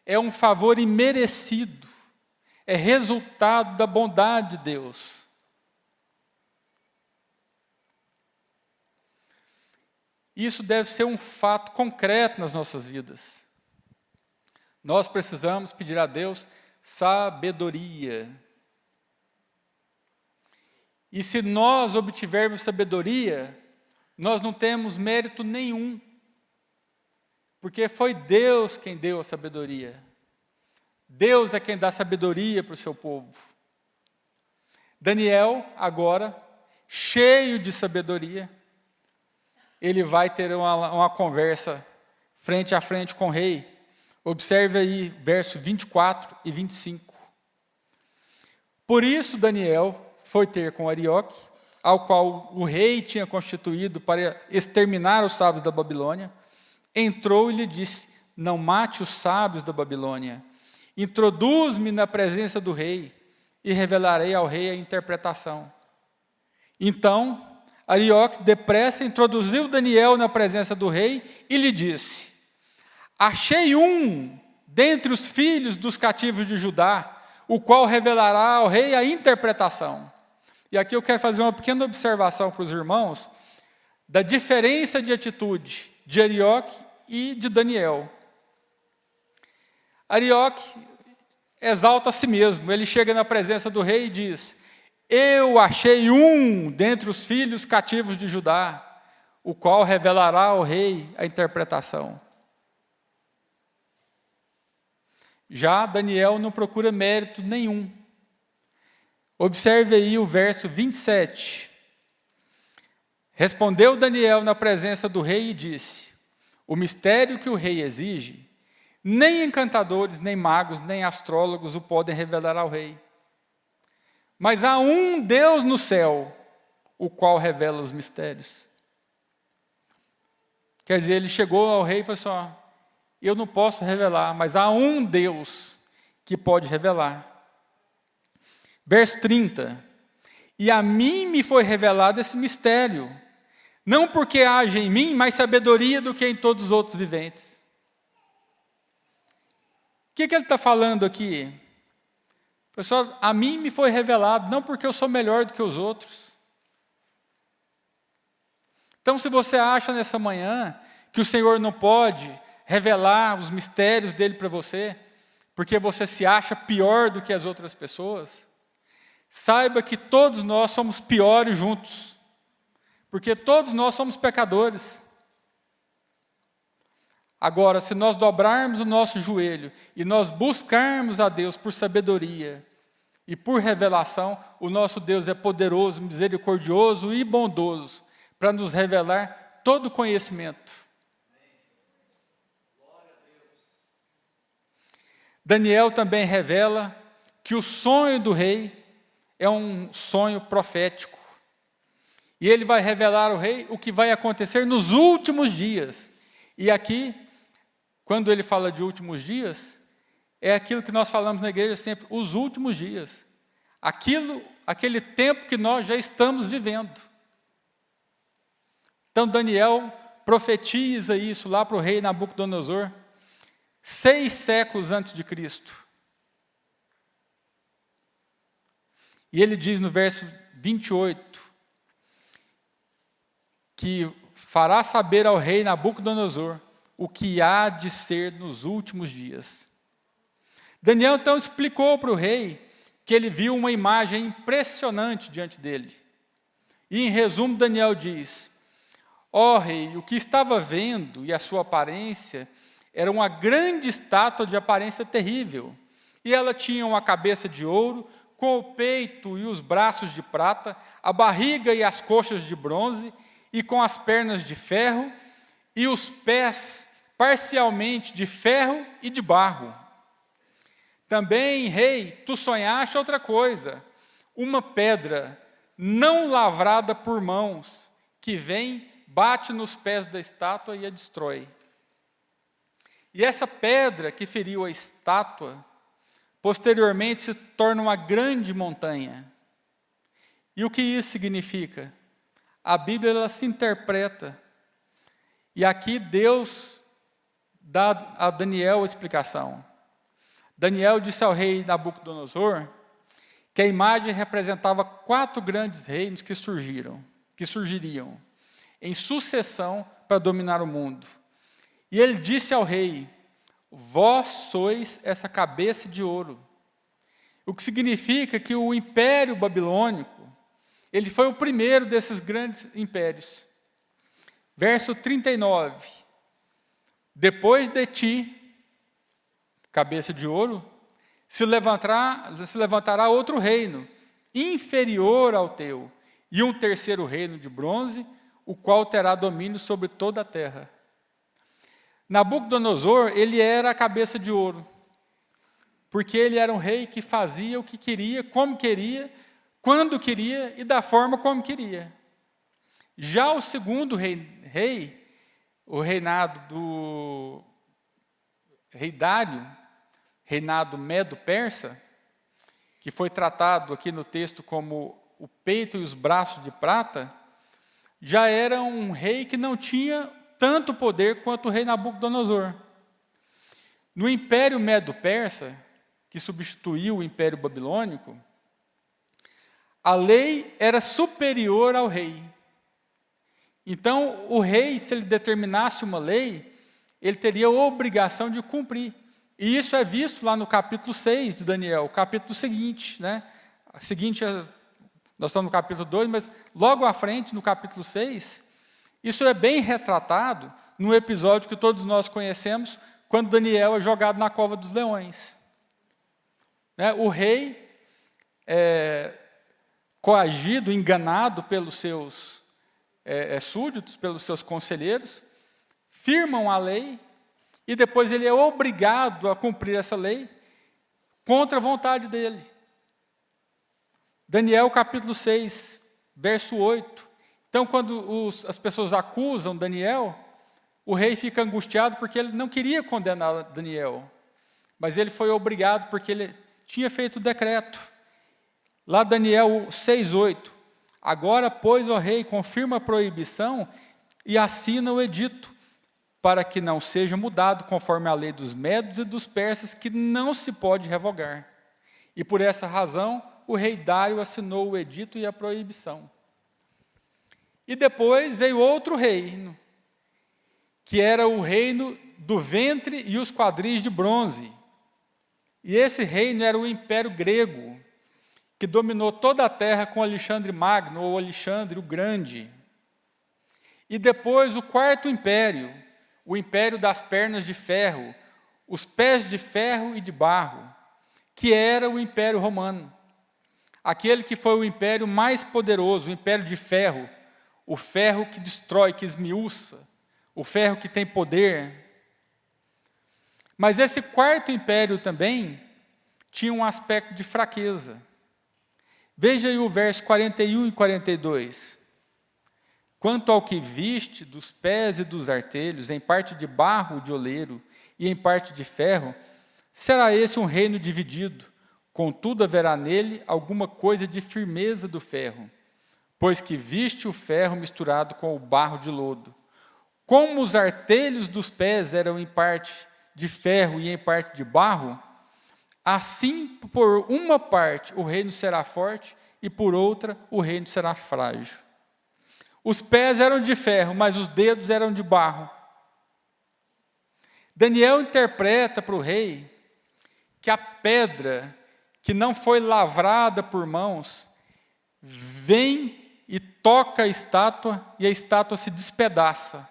B: é um favor imerecido, é resultado da bondade de Deus. Isso deve ser um fato concreto nas nossas vidas. Nós precisamos pedir a Deus sabedoria. E se nós obtivermos sabedoria, nós não temos mérito nenhum, porque foi Deus quem deu a sabedoria. Deus é quem dá sabedoria para o seu povo. Daniel, agora, cheio de sabedoria, ele vai ter uma conversa frente a frente com o rei. Observe aí, verso 24 e 25. Por isso Daniel foi ter com Arioque, ao qual o rei tinha constituído para exterminar os sábios da Babilônia. Entrou e lhe disse: não mate os sábios da Babilônia. Introduz-me na presença do rei, e revelarei ao rei a interpretação. Então Arioque depressa introduziu Daniel na presença do rei e lhe disse: achei um dentre os filhos dos cativos de Judá, o qual revelará ao rei a interpretação. E aqui eu quero fazer uma pequena observação para os irmãos, da diferença de atitude de Arioque e de Daniel. Arioque exalta a si mesmo, ele chega na presença do rei e diz: eu achei um dentre os filhos cativos de Judá, o qual revelará ao rei a interpretação. Já Daniel não procura mérito nenhum. Observe aí o verso 27. Respondeu Daniel na presença do rei e disse: o mistério que o rei exige, nem encantadores, nem magos, nem astrólogos o podem revelar ao rei. Mas há um Deus no céu, o qual revela os mistérios. Quer dizer, ele chegou ao rei e falou assim: ó, eu não posso revelar, mas há um Deus que pode revelar. Verso 30. E a mim me foi revelado esse mistério, não porque haja em mim mais sabedoria do que em todos os outros viventes. O que ele está falando aqui? Pessoal, a mim me foi revelado, não porque eu sou melhor do que os outros. Então, se você acha nessa manhã que o Senhor não pode revelar os mistérios dele para você, porque você se acha pior do que as outras pessoas, saiba que todos nós somos piores juntos, porque todos nós somos pecadores. Agora, se nós dobrarmos o nosso joelho e nós buscarmos a Deus por sabedoria e por revelação, o nosso Deus é poderoso, misericordioso e bondoso para nos revelar todo o conhecimento. Daniel também revela que o sonho do rei é um sonho profético. E ele vai revelar ao rei o que vai acontecer nos últimos dias. E aqui, quando ele fala de últimos dias, é aquilo que nós falamos na igreja sempre, os últimos dias. Aquele tempo que nós já estamos vivendo. Então Daniel profetiza isso lá para o rei Nabucodonosor, 6 séculos antes de Cristo. E ele diz no verso 28, que fará saber ao rei Nabucodonosor o que há de ser nos últimos dias. Daniel então explicou para o rei que ele viu uma imagem impressionante diante dele. E em resumo Daniel diz: ó rei, o que estava vendo e a sua aparência era uma grande estátua de aparência terrível. E ela tinha uma cabeça de ouro, com o peito e os braços de prata, a barriga e as coxas de bronze, e com as pernas de ferro, e os pés parcialmente de ferro e de barro. Também, rei, tu sonhaste outra coisa, uma pedra não lavrada por mãos, que vem, bate nos pés da estátua e a destrói. E essa pedra que feriu a estátua, posteriormente se torna uma grande montanha. E o que isso significa? A Bíblia ela se interpreta. E aqui Deus dá a Daniel a explicação. Daniel disse ao rei Nabucodonosor que a imagem representava 4 grandes reinos que surgiriam em sucessão para dominar o mundo. E ele disse ao rei: vós sois essa cabeça de ouro. O que significa que o Império Babilônico, ele foi o primeiro desses grandes impérios. Verso 39. Depois de ti, cabeça de ouro, se levantará outro reino, inferior ao teu, e um terceiro reino de bronze, o qual terá domínio sobre toda a terra. Nabucodonosor, ele era a cabeça de ouro, porque ele era um rei que fazia o que queria, como queria, quando queria e da forma como queria. Já o segundo rei, o reinado do rei Dário, reinado medo-persa, que foi tratado aqui no texto como o peito e os braços de prata, já era um rei que não tinha tanto poder quanto o rei Nabucodonosor. No Império Medo-Persa, que substituiu o Império Babilônico, a lei era superior ao rei. Então, o rei, se ele determinasse uma lei, ele teria a obrigação de cumprir. E isso é visto lá no capítulo 6 de Daniel, o capítulo seguinte, né? Nós estamos no capítulo 2, mas logo à frente, no capítulo 6, isso é bem retratado no episódio que todos nós conhecemos, quando Daniel é jogado na cova dos leões. O rei, coagido, enganado pelos seus súditos, pelos seus conselheiros, firmam a lei, e depois ele é obrigado a cumprir essa lei contra a vontade dele. Daniel capítulo 6, verso 8. Então, quando as pessoas acusam Daniel, o rei fica angustiado porque ele não queria condenar Daniel, mas ele foi obrigado porque ele tinha feito o decreto. Lá Daniel 6:8. Agora, pois, ó rei, confirma a proibição e assina o edito, para que não seja mudado conforme a lei dos medos e dos persas, que não se pode revogar. E por essa razão, o rei Dário assinou o edito e a proibição. E depois veio outro reino, que era o reino do ventre e os quadris de bronze. E esse reino era o Império Grego, que dominou toda a terra com Alexandre Magno, ou Alexandre o Grande. E depois o quarto império, o império das pernas de ferro, os pés de ferro e de barro, que era o Império Romano. Aquele que foi o império mais poderoso, o império de ferro, o ferro que destrói, que esmiuça, o ferro que tem poder. Mas esse quarto império também tinha um aspecto de fraqueza. Veja aí o verso 41 e 42. Quanto ao que viste dos pés e dos artelhos, em parte de barro de oleiro e em parte de ferro, será esse um reino dividido, contudo haverá nele alguma coisa de firmeza do ferro, pois que viste o ferro misturado com o barro de lodo. Como os artelhos dos pés eram em parte de ferro e em parte de barro, assim por uma parte o reino será forte e por outra o reino será frágil. Os pés eram de ferro, mas os dedos eram de barro. Daniel interpreta para o rei que a pedra que não foi lavrada por mãos vem e toca a estátua e a estátua se despedaça.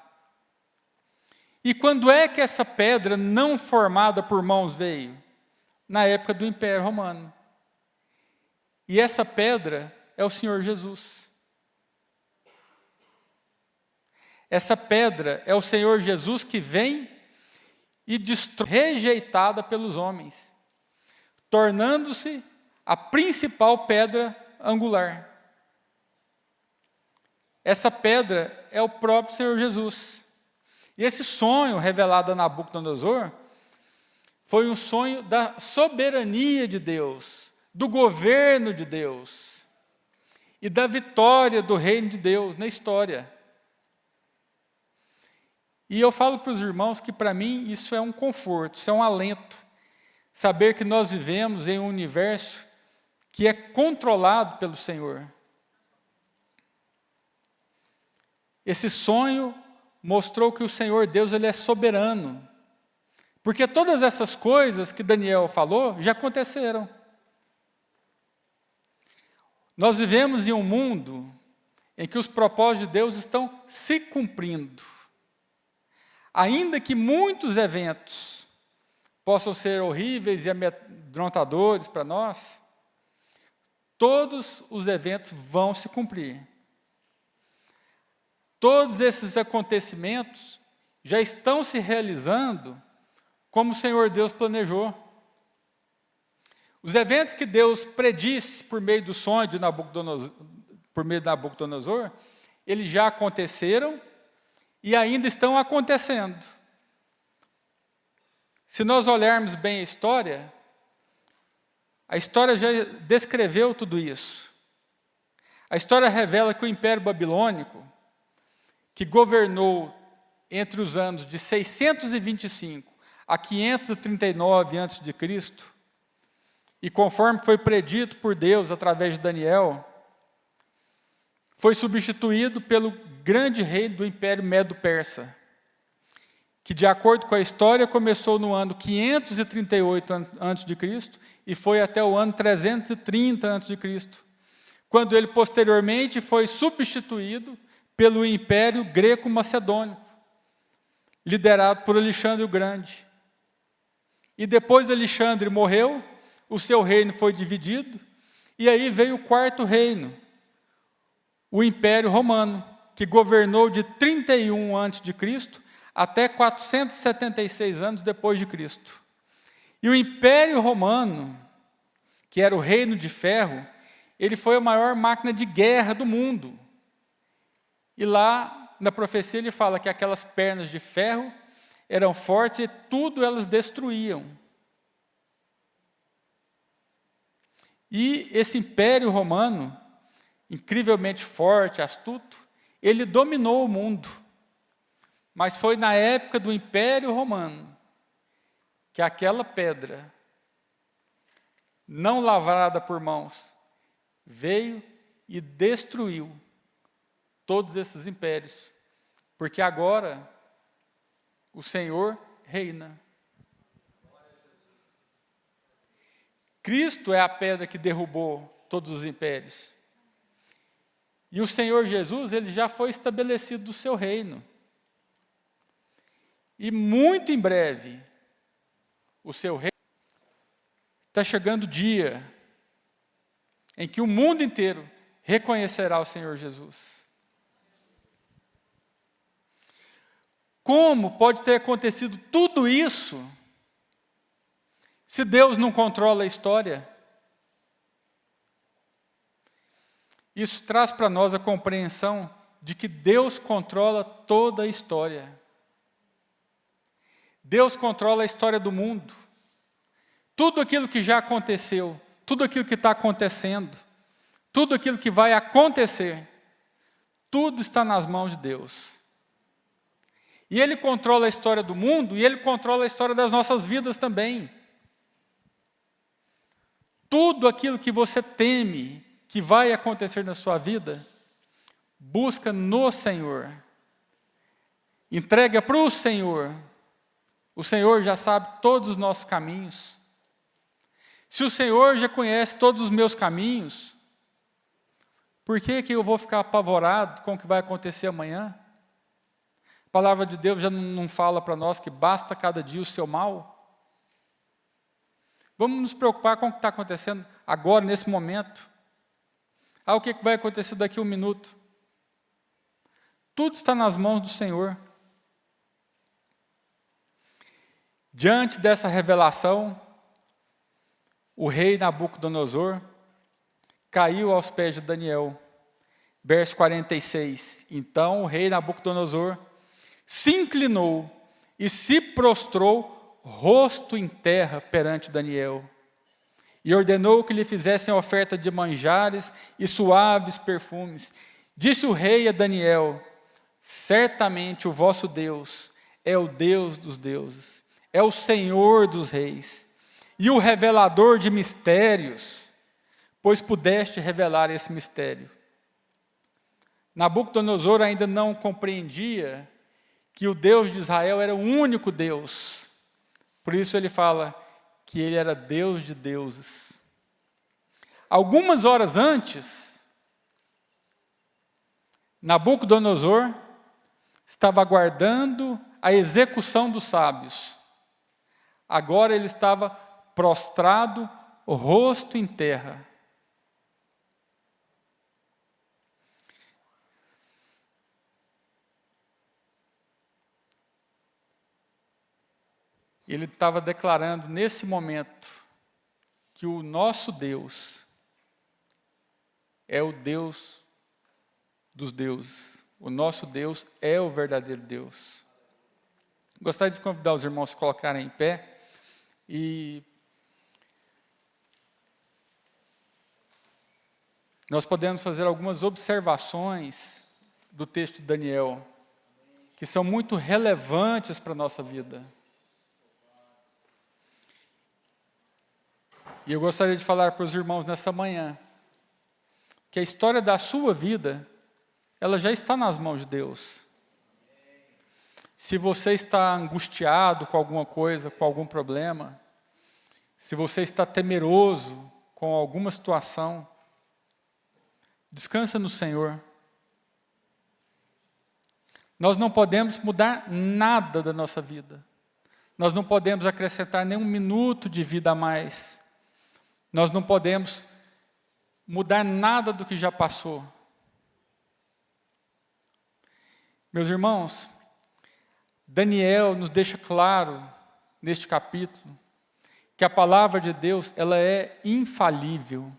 B: E quando é que essa pedra não formada por mãos veio? Na época do Império Romano. E essa pedra é o Senhor Jesus. Essa pedra é o Senhor Jesus que vem e destrói, rejeitada pelos homens, tornando-se a principal pedra angular. Essa pedra é o próprio Senhor Jesus. E esse sonho revelado a Nabucodonosor foi um sonho da soberania de Deus, do governo de Deus e da vitória do reino de Deus na história. E eu falo para os irmãos que, para mim, isso é um conforto, isso é um alento. Saber que nós vivemos em um universo que é controlado pelo Senhor. Esse sonho mostrou que o Senhor Deus ele é soberano. Porque todas essas coisas que Daniel falou já aconteceram. Nós vivemos em um mundo em que os propósitos de Deus estão se cumprindo. Ainda que muitos eventos possam ser horríveis e amedrontadores para nós, todos os eventos vão se cumprir. Todos esses acontecimentos já estão se realizando como o Senhor Deus planejou. Os eventos que Deus predisse por meio do sonho de Nabucodonosor, eles já aconteceram e ainda estão acontecendo. Se nós olharmos bem a história já descreveu tudo isso. A história revela que o Império Babilônico, que governou entre os anos de 625 a 539 a.C., e conforme foi predito por Deus através de Daniel, foi substituído pelo grande rei do Império Medo-Persa, que, de acordo com a história, começou no ano 538 a.C. e foi até o ano 330 a.C., quando ele posteriormente foi substituído pelo Império Greco-Macedônico, liderado por Alexandre o Grande. E depois Alexandre morreu, o seu reino foi dividido, e aí veio o quarto reino, o Império Romano, que governou de 31 a.C. até 476 anos depois de Cristo. E o Império Romano, que era o reino de ferro, ele foi a maior máquina de guerra do mundo. E lá, na profecia, ele fala que aquelas pernas de ferro eram fortes e tudo elas destruíam. E esse Império Romano, incrivelmente forte, astuto, ele dominou o mundo. Mas foi na época do Império Romano que aquela pedra, não lavrada por mãos, veio e destruiu todos esses impérios. Porque agora o Senhor reina. Cristo é a pedra que derrubou todos os impérios. E o Senhor Jesus, ele já foi estabelecido do seu reino. E muito em breve, o seu reino, está chegando o dia em que o mundo inteiro reconhecerá o Senhor Jesus. Como pode ter acontecido tudo isso se Deus não controla a história? Isso traz para nós a compreensão de que Deus controla toda a história. Deus controla a história do mundo. Tudo aquilo que já aconteceu, tudo aquilo que está acontecendo, tudo aquilo que vai acontecer, tudo está nas mãos de Deus. E Ele controla a história do mundo e Ele controla a história das nossas vidas também. Tudo aquilo que você teme que vai acontecer na sua vida, busca no Senhor. Entrega para o Senhor. O Senhor já sabe todos os nossos caminhos. Se o Senhor já conhece todos os meus caminhos, por que eu vou ficar apavorado com o que vai acontecer amanhã? A palavra de Deus já não fala para nós que basta cada dia o seu mal? Vamos nos preocupar com o que está acontecendo agora, nesse momento. O que vai acontecer daqui a um minuto? Tudo está nas mãos do Senhor. Diante dessa revelação, o rei Nabucodonosor caiu aos pés de Daniel. Verso 46. Então o rei Nabucodonosor se inclinou e se prostrou rosto em terra perante Daniel, e ordenou que lhe fizessem oferta de manjares e suaves perfumes. Disse o rei a Daniel: certamente o vosso Deus é o Deus dos deuses, é o Senhor dos reis, e o revelador de mistérios, pois pudeste revelar esse mistério. Nabucodonosor ainda não compreendia que o Deus de Israel era o único Deus. Por isso ele fala que ele era Deus de deuses. Algumas horas antes, Nabucodonosor estava aguardando a execução dos sábios. Agora ele estava prostrado, o rosto em terra. Ele estava declarando nesse momento que o nosso Deus é o Deus dos deuses. O nosso Deus é o verdadeiro Deus. Gostaria de convidar os irmãos a se colocarem em pé e nós podemos fazer algumas observações do texto de Daniel que são muito relevantes para a nossa vida. E eu gostaria de falar para os irmãos nessa manhã que a história da sua vida, ela já está nas mãos de Deus. Se você está angustiado com alguma coisa, com algum problema, se você está temeroso com alguma situação, descansa no Senhor. Nós não podemos mudar nada da nossa vida. Nós não podemos acrescentar nenhum minuto de vida a mais. Nós não podemos mudar nada do que já passou. Meus irmãos, Daniel nos deixa claro, neste capítulo, que a palavra de Deus, ela é infalível.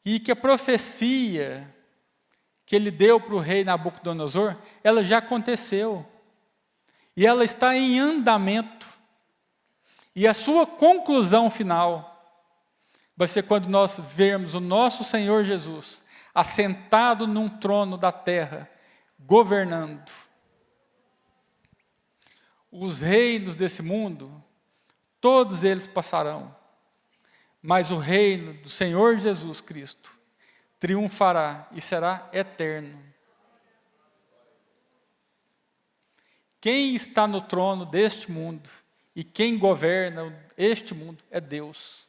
B: E que a profecia que ele deu para o rei Nabucodonosor, ela já aconteceu. E ela está em andamento. E a sua conclusão final vai ser quando nós vermos o nosso Senhor Jesus assentado num trono da terra, governando. Os reinos desse mundo, todos eles passarão, mas o reino do Senhor Jesus Cristo triunfará e será eterno. Quem está no trono deste mundo e quem governa este mundo é Deus.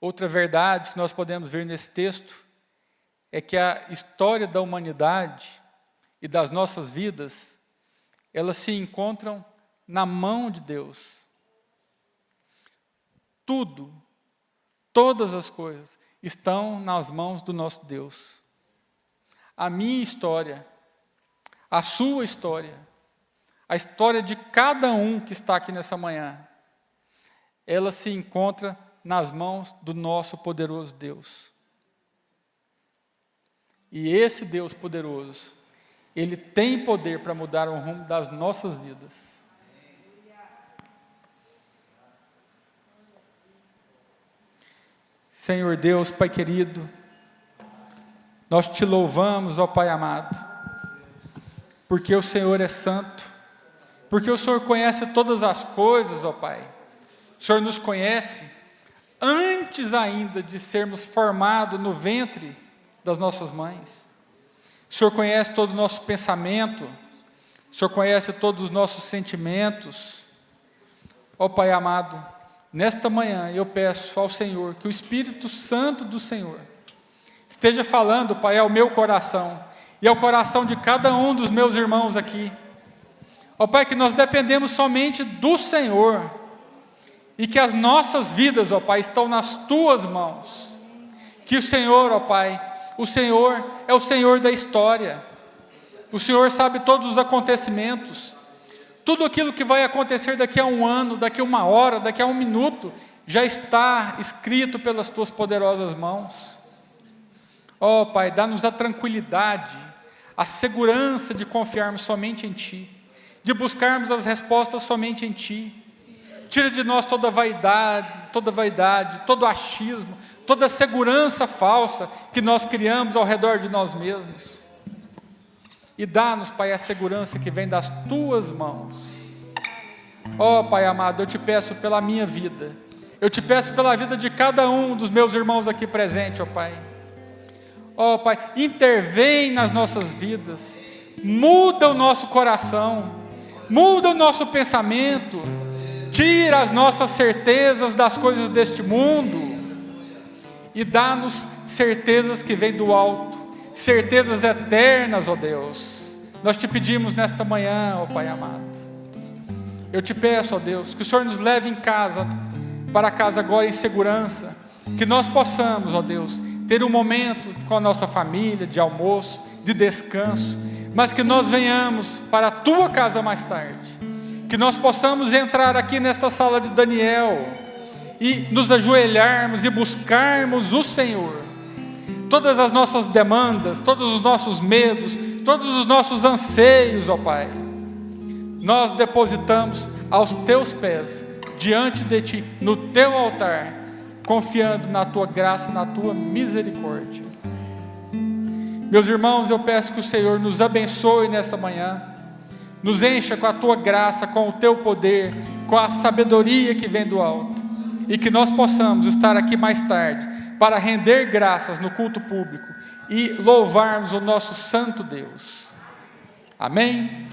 B: Outra verdade que nós podemos ver nesse texto é que a história da humanidade e das nossas vidas, elas se encontram na mão de Deus. Tudo, todas as coisas estão nas mãos do nosso Deus. A minha história, a sua história, a história de cada um que está aqui nessa manhã, ela se encontra nas mãos do nosso poderoso Deus. E esse Deus poderoso, Ele tem poder para mudar o rumo das nossas vidas. Senhor Deus, Pai querido, nós te louvamos, ó Pai amado, porque o Senhor é santo, porque o Senhor conhece todas as coisas, ó Pai. O Senhor nos conhece antes ainda de sermos formados no ventre das nossas mães. O Senhor conhece todo o nosso pensamento, o Senhor conhece todos os nossos sentimentos. Ó Pai amado, nesta manhã eu peço ao Senhor que o Espírito Santo do Senhor esteja falando, Pai, ao meu coração e ao coração de cada um dos meus irmãos aqui. Ó Pai, que nós dependemos somente do Senhor e que as nossas vidas, ó Pai, estão nas Tuas mãos. Que o Senhor, ó Pai, o Senhor é o Senhor da história. O Senhor sabe todos os acontecimentos. Tudo aquilo que vai acontecer daqui a um ano, daqui a uma hora, daqui a um minuto, já está escrito pelas Tuas poderosas mãos. Ó Pai, dá-nos a tranquilidade, a segurança de confiarmos somente em Ti, de buscarmos as respostas somente em Ti. Tira de nós toda vaidade, todo achismo, toda segurança falsa que nós criamos ao redor de nós mesmos. E dá-nos, Pai, a segurança que vem das Tuas mãos. Ó Pai amado, eu te peço pela minha vida, eu te peço pela vida de cada um dos meus irmãos aqui presentes, ó Pai. Ó Pai, intervém nas nossas vidas, muda o nosso coração, muda o nosso pensamento, tira as nossas certezas das coisas deste mundo e dá-nos certezas que vêm do alto, certezas eternas, ó Deus. Nós te pedimos nesta manhã, ó Pai amado. Eu te peço, ó Deus, que o Senhor nos leve para casa agora em segurança, que nós possamos, ó Deus, ter um momento com a nossa família, de almoço, de descanso, mas que nós venhamos para a Tua casa mais tarde. Que nós possamos entrar aqui nesta sala de Daniel e nos ajoelharmos e buscarmos o Senhor. Todas as nossas demandas, todos os nossos medos, todos os nossos anseios, ó Pai, nós depositamos aos Teus pés, diante de Ti, no Teu altar, confiando na Tua graça, na Tua misericórdia. Meus irmãos, eu peço que o Senhor nos abençoe nessa manhã, nos encha com a Tua graça, com o Teu poder, com a sabedoria que vem do alto, e que nós possamos estar aqui mais tarde, para render graças no culto público, e louvarmos o nosso santo Deus. Amém?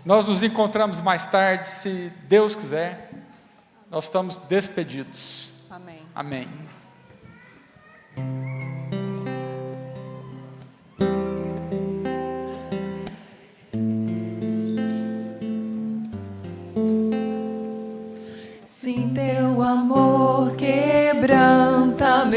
B: Nós nos encontramos mais tarde, se Deus quiser. Nós estamos despedidos.
C: Amém.
B: Amém.
C: Sim, teu amor quebrando